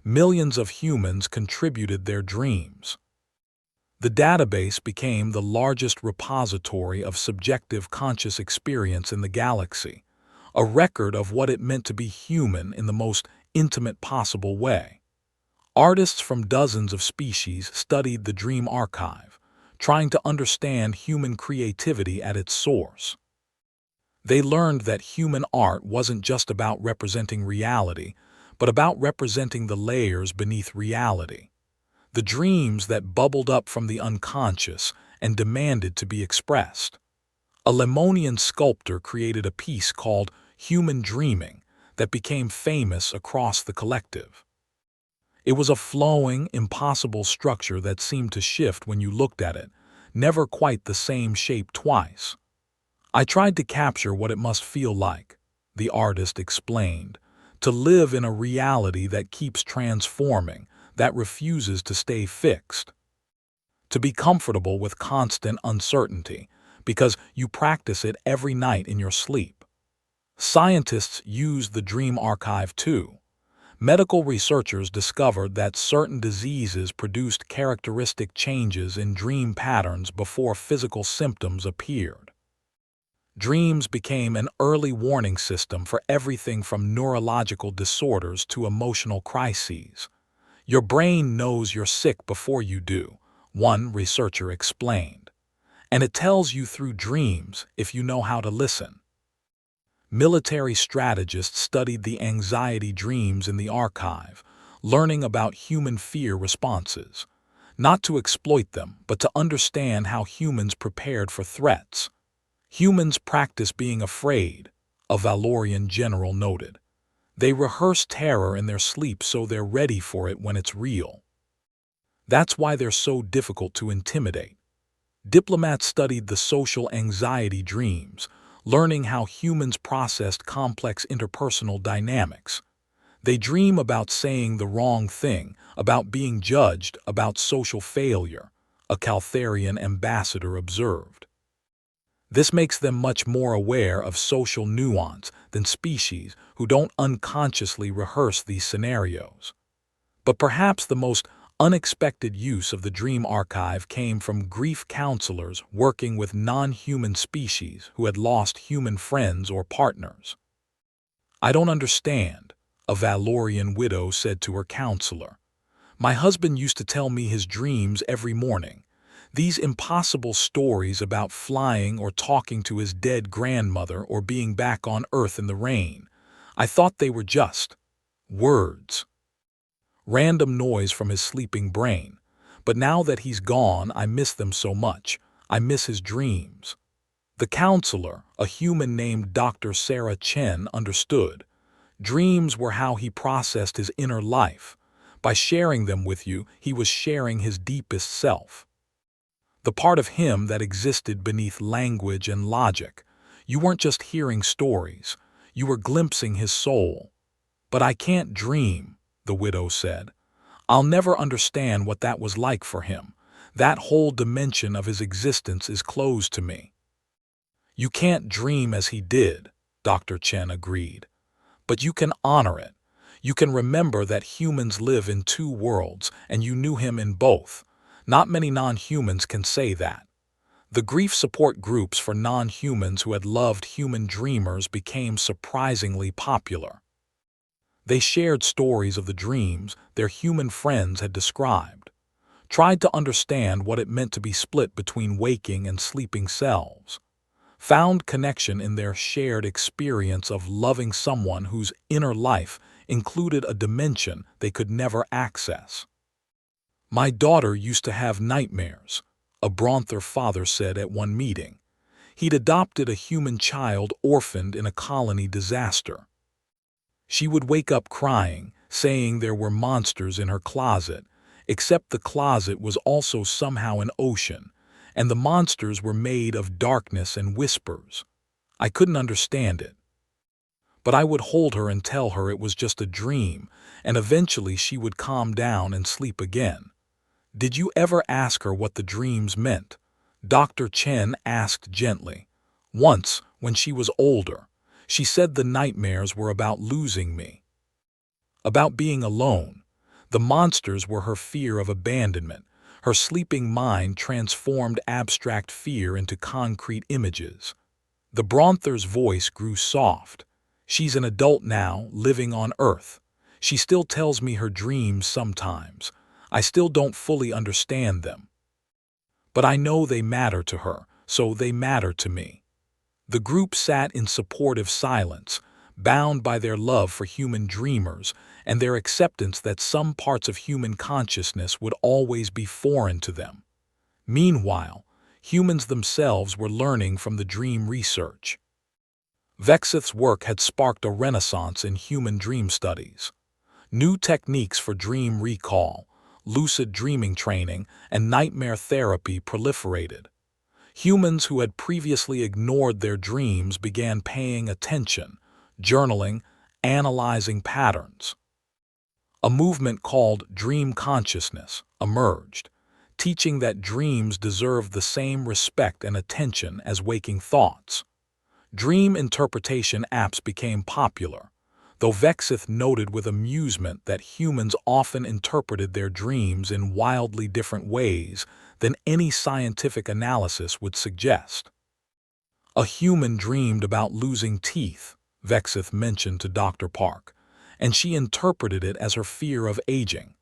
Millions of humans contributed their dreams. The database became the largest repository of subjective conscious experience in the galaxy, a record of what it meant to be human in the most intimate possible way. Artists from dozens of species studied the dream archive, trying to understand human creativity at its source. They learned that human art wasn't just about representing reality, but about representing the layers beneath reality, the dreams that bubbled up from the unconscious and demanded to be expressed. A Lemonian sculptor created a piece called Human Dreaming that became famous across the collective. It was a flowing, impossible structure that seemed to shift when you looked at it, never quite the same shape twice. "I tried to capture what it must feel like," the artist explained, "to live in a reality that keeps transforming, that refuses to stay fixed. To be comfortable with constant uncertainty, because you practice it every night in your sleep." Scientists use the dream archive too. Medical researchers discovered that certain diseases produced characteristic changes in dream patterns before physical symptoms appeared. Dreams became an early warning system for everything from neurological disorders to emotional crises. "Your brain knows you're sick before you do," one researcher explained. "And it tells you through dreams if you know how to listen." Military strategists studied the anxiety dreams in the archive, learning about human fear responses, not to exploit them, but to understand how humans prepared for threats. "Humans practice being afraid," a Valorian general noted. "They rehearse terror in their sleep so they're ready for it when it's real." That's why they're so difficult to intimidate. Diplomats studied the social anxiety dreams, learning how humans processed complex interpersonal dynamics. They dream about saying the wrong thing, about being judged, about social failure, a Caltharian ambassador observed. This makes them much more aware of social nuance than species who don't unconsciously rehearse these scenarios. But perhaps the most unexpected use of the dream archive came from grief counselors working with non-human species who had lost human friends or partners. "I don't understand," a Valorian widow said to her counselor. "My husband used to tell me his dreams every morning. These impossible stories about flying or talking to his dead grandmother or being back on Earth in the rain. I thought they were just words. Random noise from his sleeping brain. But now that he's gone, I miss them so much. I miss his dreams." The counselor, a human named Dr. Sarah Chen, understood. Dreams were how he processed his inner life. By sharing them with you, he was sharing his deepest self. The part of him that existed beneath language and logic. You weren't just hearing stories. You were glimpsing his soul. "But I can't dream," the widow said. "I'll never understand what that was like for him. That whole dimension of his existence is closed to me." "You can't dream as he did," Dr. Chen agreed. "But you can honor it. You can remember that humans live in two worlds and you knew him in both. Not many non-humans can say that." The grief support groups for non-humans who had loved human dreamers became surprisingly popular. They shared stories of the dreams their human friends had described, tried to understand what it meant to be split between waking and sleeping selves, found connection in their shared experience of loving someone whose inner life included a dimension they could never access. "My daughter used to have nightmares," a Bronther father said at one meeting. He'd adopted a human child orphaned in a colony disaster. "She would wake up crying, saying there were monsters in her closet, except the closet was also somehow an ocean, and the monsters were made of darkness and whispers. I couldn't understand it. But I would hold her and tell her it was just a dream, and eventually she would calm down and sleep again." "Did you ever ask her what the dreams meant?" Dr. Chen asked gently. "Once, when she was older. She said the nightmares were about losing me, about being alone. The monsters were her fear of abandonment. Her sleeping mind transformed abstract fear into concrete images." The Bronther's voice grew soft. "She's an adult now, living on Earth. She still tells me her dreams sometimes. I still don't fully understand them. But I know they matter to her, so they matter to me." The group sat in supportive silence, bound by their love for human dreamers and their acceptance that some parts of human consciousness would always be foreign to them. Meanwhile, humans themselves were learning from the dream research. Vexith's work had sparked a renaissance in human dream studies. New techniques for dream recall, lucid dreaming training, and nightmare therapy proliferated. Humans who had previously ignored their dreams began paying attention, journaling, analyzing patterns. A movement called dream consciousness emerged, teaching that dreams deserve the same respect and attention as waking thoughts. Dream interpretation apps became popular, though Vexith noted with amusement that humans often interpreted their dreams in wildly different ways than any scientific analysis would suggest. "A human dreamed about losing teeth," Vexith mentioned to Dr. Park, "and she interpreted it as her fear of aging.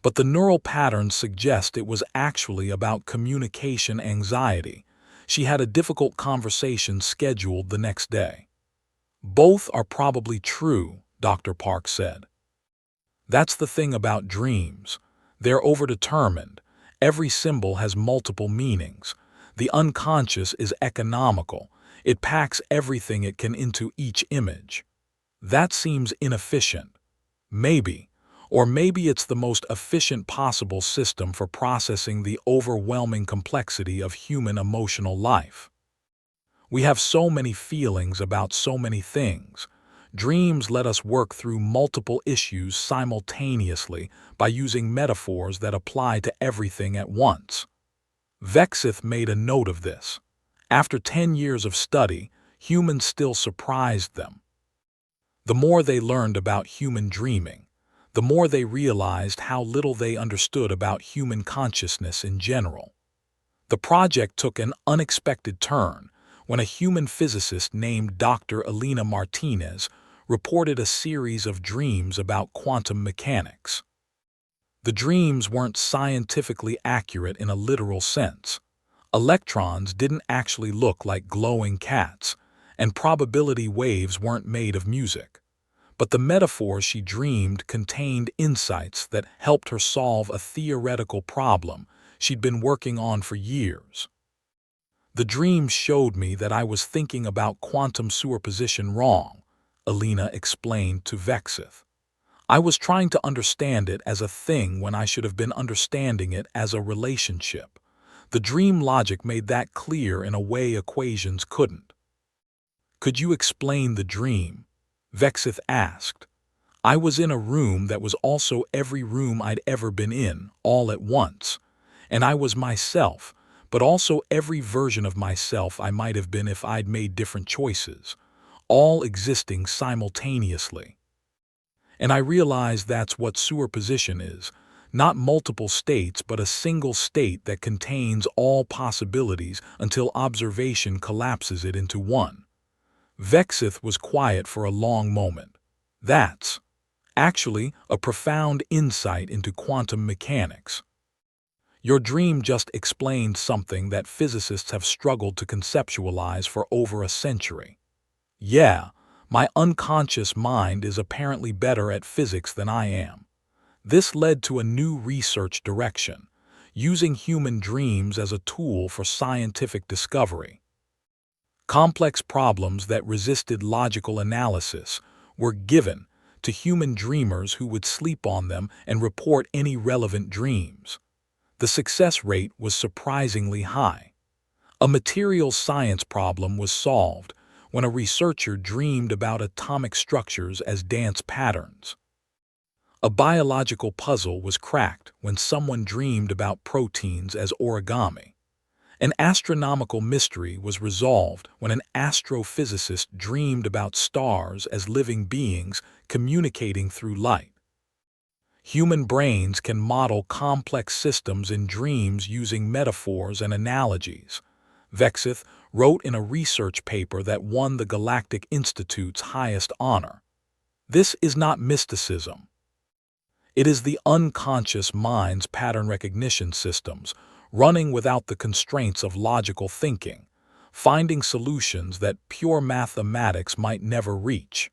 But the neural patterns suggest it was actually about communication anxiety. She had a difficult conversation scheduled the next day." "Both are probably true," Dr. Park said. "That's the thing about dreams. They're overdetermined. Every symbol has multiple meanings. The unconscious is economical. It packs everything it can into each image. That seems inefficient. Maybe. Or maybe it's the most efficient possible system for processing the overwhelming complexity of human emotional life. We have so many feelings about so many things. Dreams let us work through multiple issues simultaneously by using metaphors that apply to everything at once. Vexith made a note of this. After 10 years of study, humans still surprised them. The more they learned about human dreaming, the more they realized how little they understood about human consciousness in general. The project took an unexpected turn when a human physicist named Dr. Elena Martinez reported a series of dreams about quantum mechanics. The dreams weren't scientifically accurate in a literal sense. Electrons didn't actually look like glowing cats, and probability waves weren't made of music. But the metaphors she dreamed contained insights that helped her solve a theoretical problem she'd been working on for years. The dream showed me that I was thinking about quantum superposition wrong, Elena explained to Vexith. I was trying to understand it as a thing when I should have been understanding it as a relationship. The dream logic made that clear in a way equations couldn't. Could you explain the dream? Vexith asked. I was in a room that was also every room I'd ever been in, all at once. And I was myself, but also every version of myself I might have been if I'd made different choices, all existing simultaneously. And I realized that's what superposition is, not multiple states but a single state that contains all possibilities until observation collapses it into one. Vexith was quiet for a long moment. That's actually a profound insight into quantum mechanics. Your dream just explained something that physicists have struggled to conceptualize for over a century. Yeah, my unconscious mind is apparently better at physics than I am. This led to a new research direction, using human dreams as a tool for scientific discovery. Complex problems that resisted logical analysis were given to human dreamers who would sleep on them and report any relevant dreams. The success rate was surprisingly high. A material science problem was solved when a researcher dreamed about atomic structures as dance patterns. A biological puzzle was cracked when someone dreamed about proteins as origami. An astronomical mystery was resolved when an astrophysicist dreamed about stars as living beings communicating through light. Human brains can model complex systems in dreams using metaphors and analogies. Vexith wrote in a research paper that won the Galactic Institute's highest honor. This is not mysticism. It is the unconscious mind's pattern recognition systems, running without the constraints of logical thinking, finding solutions that pure mathematics might never reach.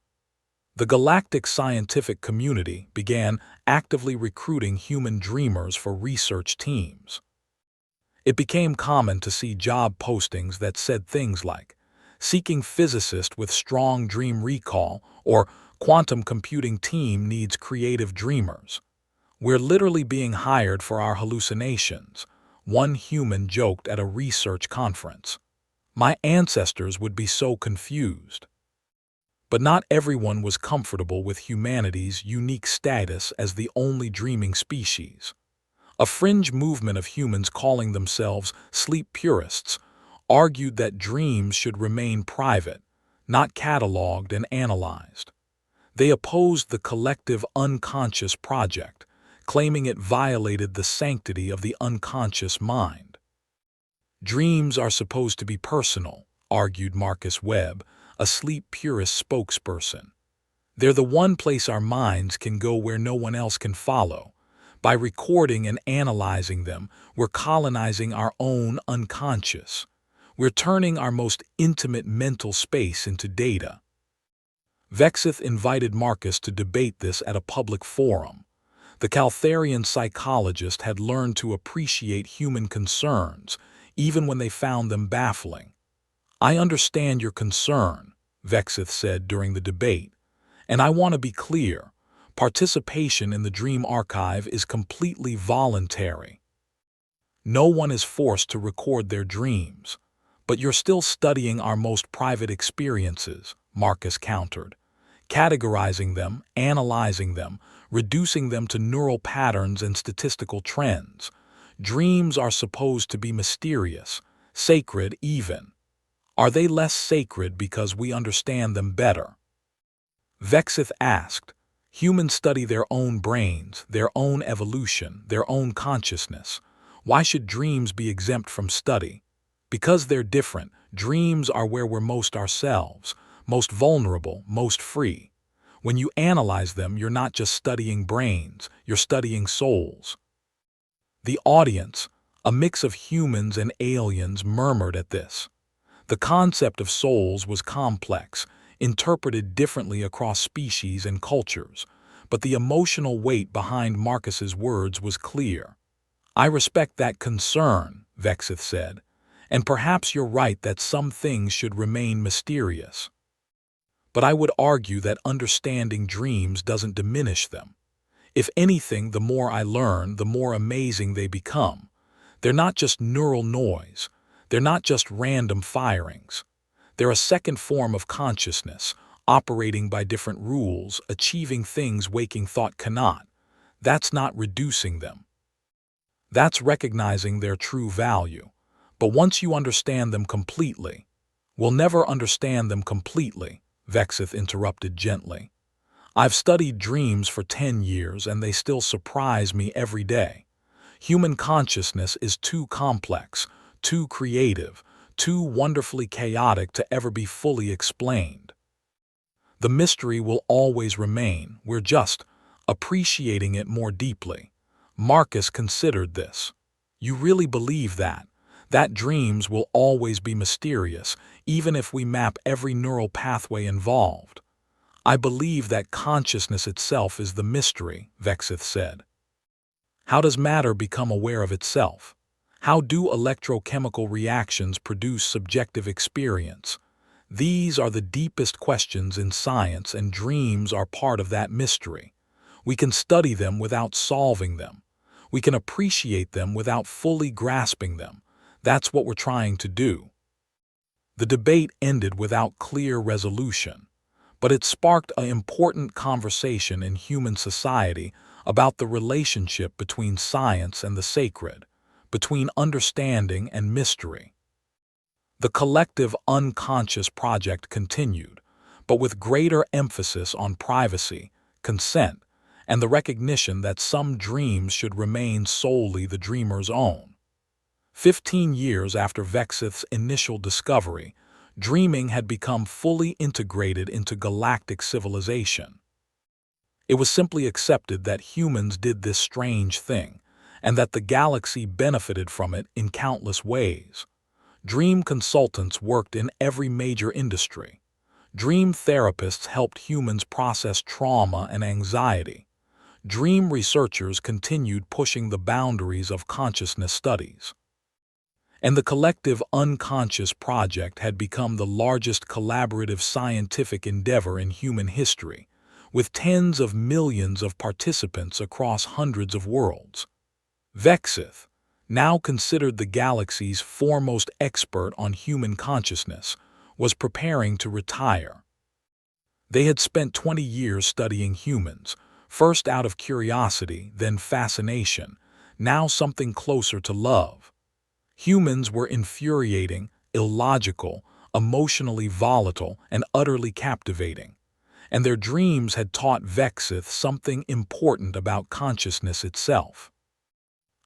The galactic scientific community began actively recruiting human dreamers for research teams. It became common to see job postings that said things like, "Seeking physicist with strong dream recall," or "Quantum computing team needs creative dreamers." "We're literally being hired for our hallucinations," one human joked at a research conference. "My ancestors would be so confused." But not everyone was comfortable with humanity's unique status as the only dreaming species. A fringe movement of humans calling themselves sleep purists argued that dreams should remain private, not cataloged and analyzed. They opposed the collective unconscious project, claiming it violated the sanctity of the unconscious mind. Dreams are supposed to be personal, argued Marcus Webb, a sleep purist spokesperson. They're the one place our minds can go where no one else can follow. By recording and analyzing them, we're colonizing our own unconscious. We're turning our most intimate mental space into data. Vexith invited Marcus to debate this at a public forum. The Caltharian psychologist had learned to appreciate human concerns, even when they found them baffling. "I understand your concern," Vexith said during the debate, "and I want to be clear. Participation in the dream archive is completely voluntary. No one is forced to record their dreams. But you're still studying our most private experiences, Marcus countered, categorizing them, analyzing them, reducing them to neural patterns and statistical trends. Dreams are supposed to be mysterious, sacred even. Are they less sacred because we understand them better? Vexith asked. Humans study their own brains, their own evolution, their own consciousness. Why should dreams be exempt from study? Because they're different, dreams are where we're most ourselves, most vulnerable, most free. When you analyze them, you're not just studying brains, you're studying souls. The audience, a mix of humans and aliens, murmured at this. The concept of souls was complex, interpreted differently across species and cultures, but the emotional weight behind Marcus's words was clear. I respect that concern, Vexith said, and perhaps you're right that some things should remain mysterious. But I would argue that understanding dreams doesn't diminish them. If anything, the more I learn, the more amazing they become. They're not just neural noise. They're not just random firings. They're a second form of consciousness, operating by different rules, achieving things waking thought cannot. That's not reducing them. That's recognizing their true value. But once you understand them completely, we'll never understand them completely, Vexith interrupted gently. I've studied dreams for 10 years and they still surprise me every day. Human consciousness is too complex, too creative, too wonderfully chaotic to ever be fully explained. The mystery will always remain, we're just appreciating it more deeply. Marcus considered this. You really believe that? That dreams will always be mysterious, even if we map every neural pathway involved? I believe that consciousness itself is the mystery, Vexith said. How does matter become aware of itself? How do electrochemical reactions produce subjective experience? These are the deepest questions in science, and dreams are part of that mystery. We can study them without solving them. We can appreciate them without fully grasping them. That's what we're trying to do. The debate ended without clear resolution, but it sparked an important conversation in human society about the relationship between science and the sacred, between understanding and mystery. The collective unconscious project continued, but with greater emphasis on privacy, consent, and the recognition that some dreams should remain solely the dreamer's own. 15 years after Vexith's initial discovery, dreaming had become fully integrated into galactic civilization. It was simply accepted that humans did this strange thing, and that the galaxy benefited from it in countless ways. Dream consultants worked in every major industry. Dream therapists helped humans process trauma and anxiety. Dream researchers continued pushing the boundaries of consciousness studies. And the collective unconscious project had become the largest collaborative scientific endeavor in human history, with tens of millions of participants across hundreds of worlds. Vexith, now considered the galaxy's foremost expert on human consciousness, was preparing to retire. They had spent 20 years studying humans, first out of curiosity, then fascination, now something closer to love. Humans were infuriating, illogical, emotionally volatile, and utterly captivating. And their dreams had taught Vexith something important about consciousness itself.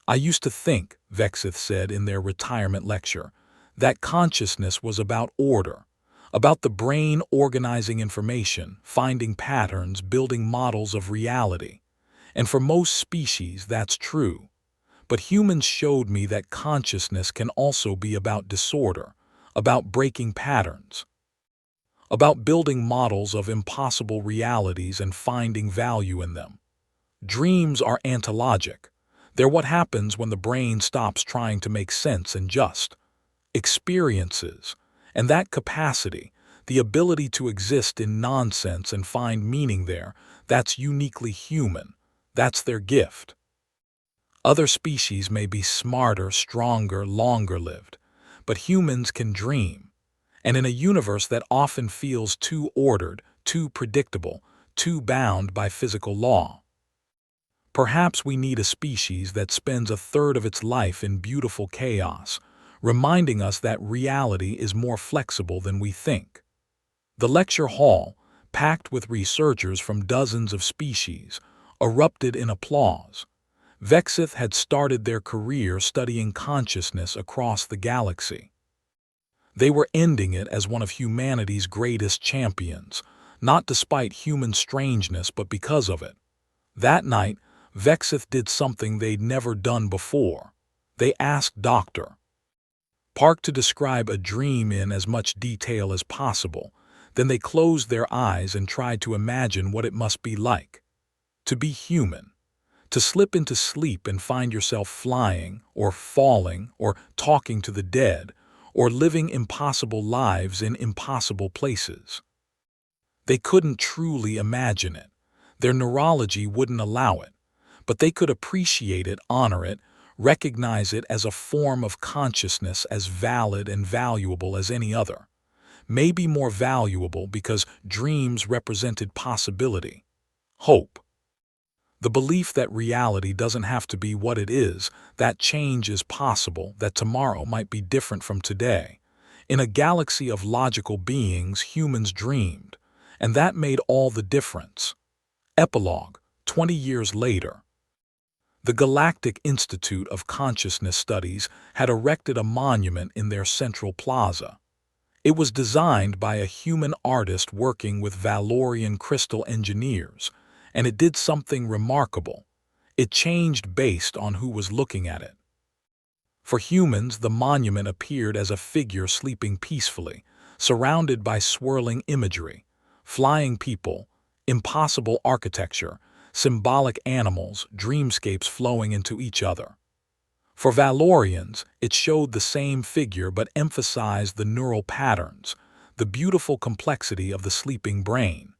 I used to think, Vexith said in their retirement lecture, that consciousness was about order, about the brain organizing information, finding patterns, building models of reality. And for most species, that's true. But humans showed me that consciousness can also be about disorder, about breaking patterns, about building models of impossible realities and finding value in them. Dreams are ontologic. They're what happens when the brain stops trying to make sense and just experiences. And that capacity, The ability to exist in nonsense and find meaning there, that's uniquely human. That's their gift. Other species may be smarter, stronger, longer-lived, but humans can dream. And in a universe that often feels too ordered, too predictable, too bound by physical law, perhaps we need a species that spends a third of its life in beautiful chaos, reminding us that reality is more flexible than we think. The lecture hall, packed with researchers from dozens of species, erupted in applause. Vexith had started their career studying consciousness across the galaxy. They were ending it as one of humanity's greatest champions, not despite human strangeness but because of it. That night, Vexith did something they'd never done before. They asked Dr. Park to describe a dream in as much detail as possible. Then they closed their eyes and tried to imagine what it must be like. To be human. To slip into sleep and find yourself flying, or falling, or talking to the dead, or living impossible lives in impossible places. They couldn't truly imagine it. Their neurology wouldn't allow it. But they could appreciate it, honor it, recognize it as a form of consciousness as valid and valuable as any other. Maybe more valuable because dreams represented possibility, hope. The belief that reality doesn't have to be what it is, that change is possible, that tomorrow might be different from today. In a galaxy of logical beings, humans dreamed, and that made all the difference. Epilogue, 20 years later. The Galactic Institute of Consciousness Studies had erected a monument in their central plaza. It was designed by a human artist working with Valorian crystal engineers, and it did something remarkable. It changed based on who was looking at it. For humans, the monument appeared as a figure sleeping peacefully, surrounded by swirling imagery, flying people, impossible architecture, symbolic animals, dreamscapes flowing into each other. For Valorians, it showed the same figure but emphasized the neural patterns, the beautiful complexity of the sleeping brain.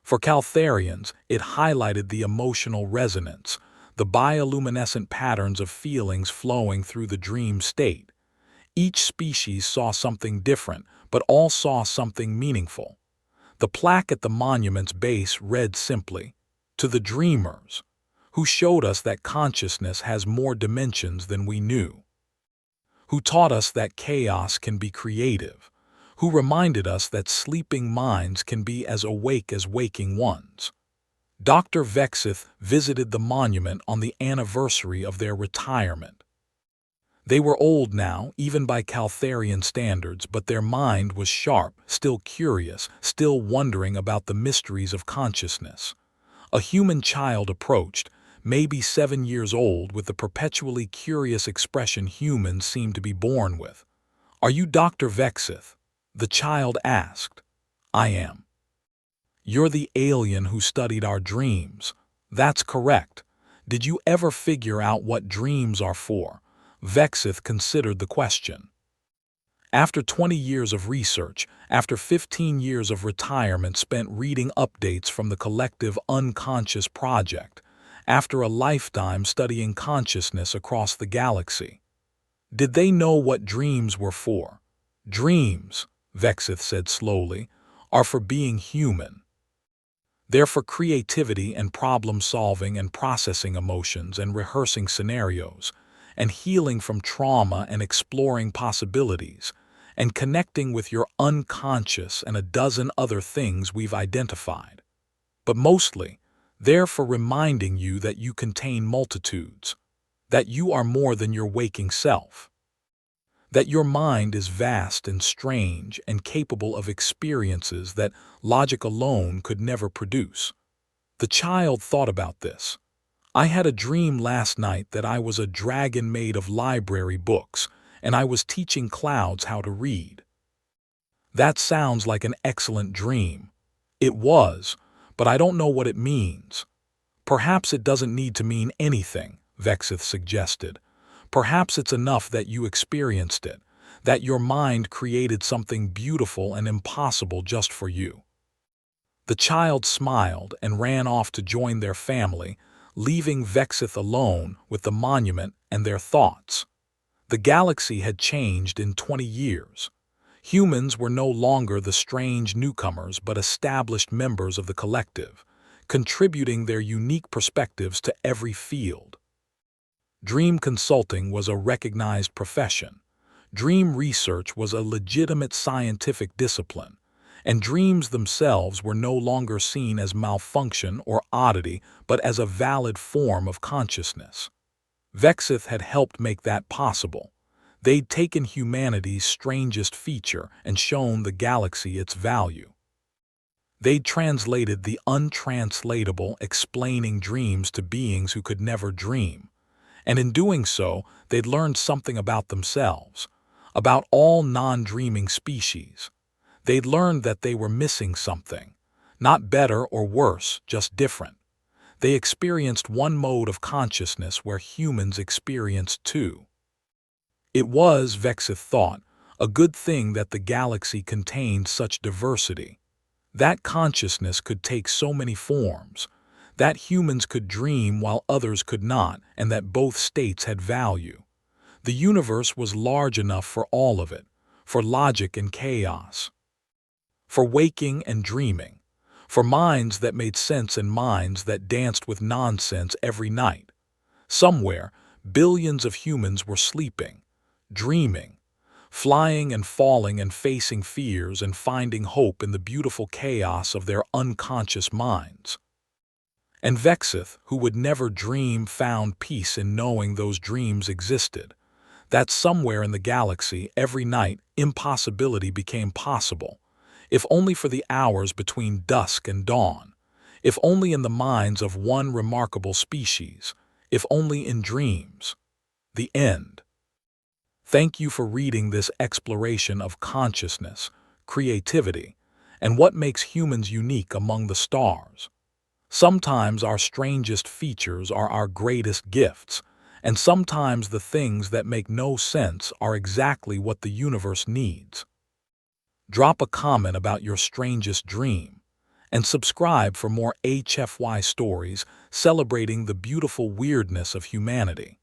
For Caltharians, it highlighted the emotional resonance, the bioluminescent patterns of feelings flowing through the dream state. Each species saw something different, but all saw something meaningful. The plaque at the monument's base read simply, "To the dreamers, who showed us that consciousness has more dimensions than we knew, who taught us that chaos can be creative, who reminded us that sleeping minds can be as awake as waking ones." Dr. Vexith visited the monument on the anniversary of their retirement. They were old now, even by Caltharian standards, but their mind was sharp, still curious, still wondering about the mysteries of consciousness. A human child approached, maybe 7 years old, with the perpetually curious expression humans seem to be born with. "Are you Dr. Vexith?" the child asked. "I am." "You're the alien who studied our dreams." "That's correct. Did you ever figure out what dreams are for?" Vexith considered the question. After 20 years of research, after 15 years of retirement spent reading updates from the collective unconscious project, after a lifetime studying consciousness across the galaxy, did they know what dreams were for? "Dreams," Vexith said slowly, "are for being human. They're for creativity and problem-solving and processing emotions and rehearsing scenarios, and healing from trauma and exploring possibilities, and connecting with your unconscious and a dozen other things we've identified. But mostly, they're for reminding you that you contain multitudes, that you are more than your waking self, that your mind is vast and strange and capable of experiences that logic alone could never produce." The child thought about this. "I had a dream last night that I was a dragon made of library books, and I was teaching clouds how to read." "That sounds like an excellent dream." "It was, but I don't know what it means." "Perhaps it doesn't need to mean anything," Vexith suggested. "Perhaps it's enough that you experienced it, that your mind created something beautiful and impossible just for you. The child smiled and ran off to join their family, leaving Vexith alone with the monument and their thoughts. The galaxy had changed in 20 years. Humans were no longer the strange newcomers but established members of the collective, contributing their unique perspectives to every field. Dream consulting was a recognized profession. Dream research was a legitimate scientific discipline, and dreams themselves were no longer seen as malfunction or oddity but as a valid form of consciousness. Vexith had helped make that possible. They'd taken humanity's strangest feature and shown the galaxy its value. They'd translated the untranslatable, explaining dreams to beings who could never dream. And in doing so, they'd learned something about themselves, about all non-dreaming species. They'd learned that they were missing something, not better or worse, just different. They experienced one mode of consciousness where humans experienced two. It was, Vexith thought, a good thing that the galaxy contained such diversity. That consciousness could take so many forms, that humans could dream while others could not, and that both states had value. The universe was large enough for all of it, for logic and chaos, for waking and dreaming, for minds that made sense and minds that danced with nonsense every night. Somewhere, billions of humans were sleeping, dreaming, flying and falling and facing fears and finding hope in the beautiful chaos of their unconscious minds. And Vexith, who would never dream, found peace in knowing those dreams existed, that somewhere in the galaxy, every night, impossibility became possible, if only for the hours between dusk and dawn, if only in the minds of one remarkable species, if only in dreams. The end. Thank you for reading this exploration of consciousness, creativity, and what makes humans unique among the stars. Sometimes our strangest features are our greatest gifts, and sometimes the things that make no sense are exactly what the universe needs. Drop a comment about your strangest dream, and subscribe for more HFY stories celebrating the beautiful weirdness of humanity.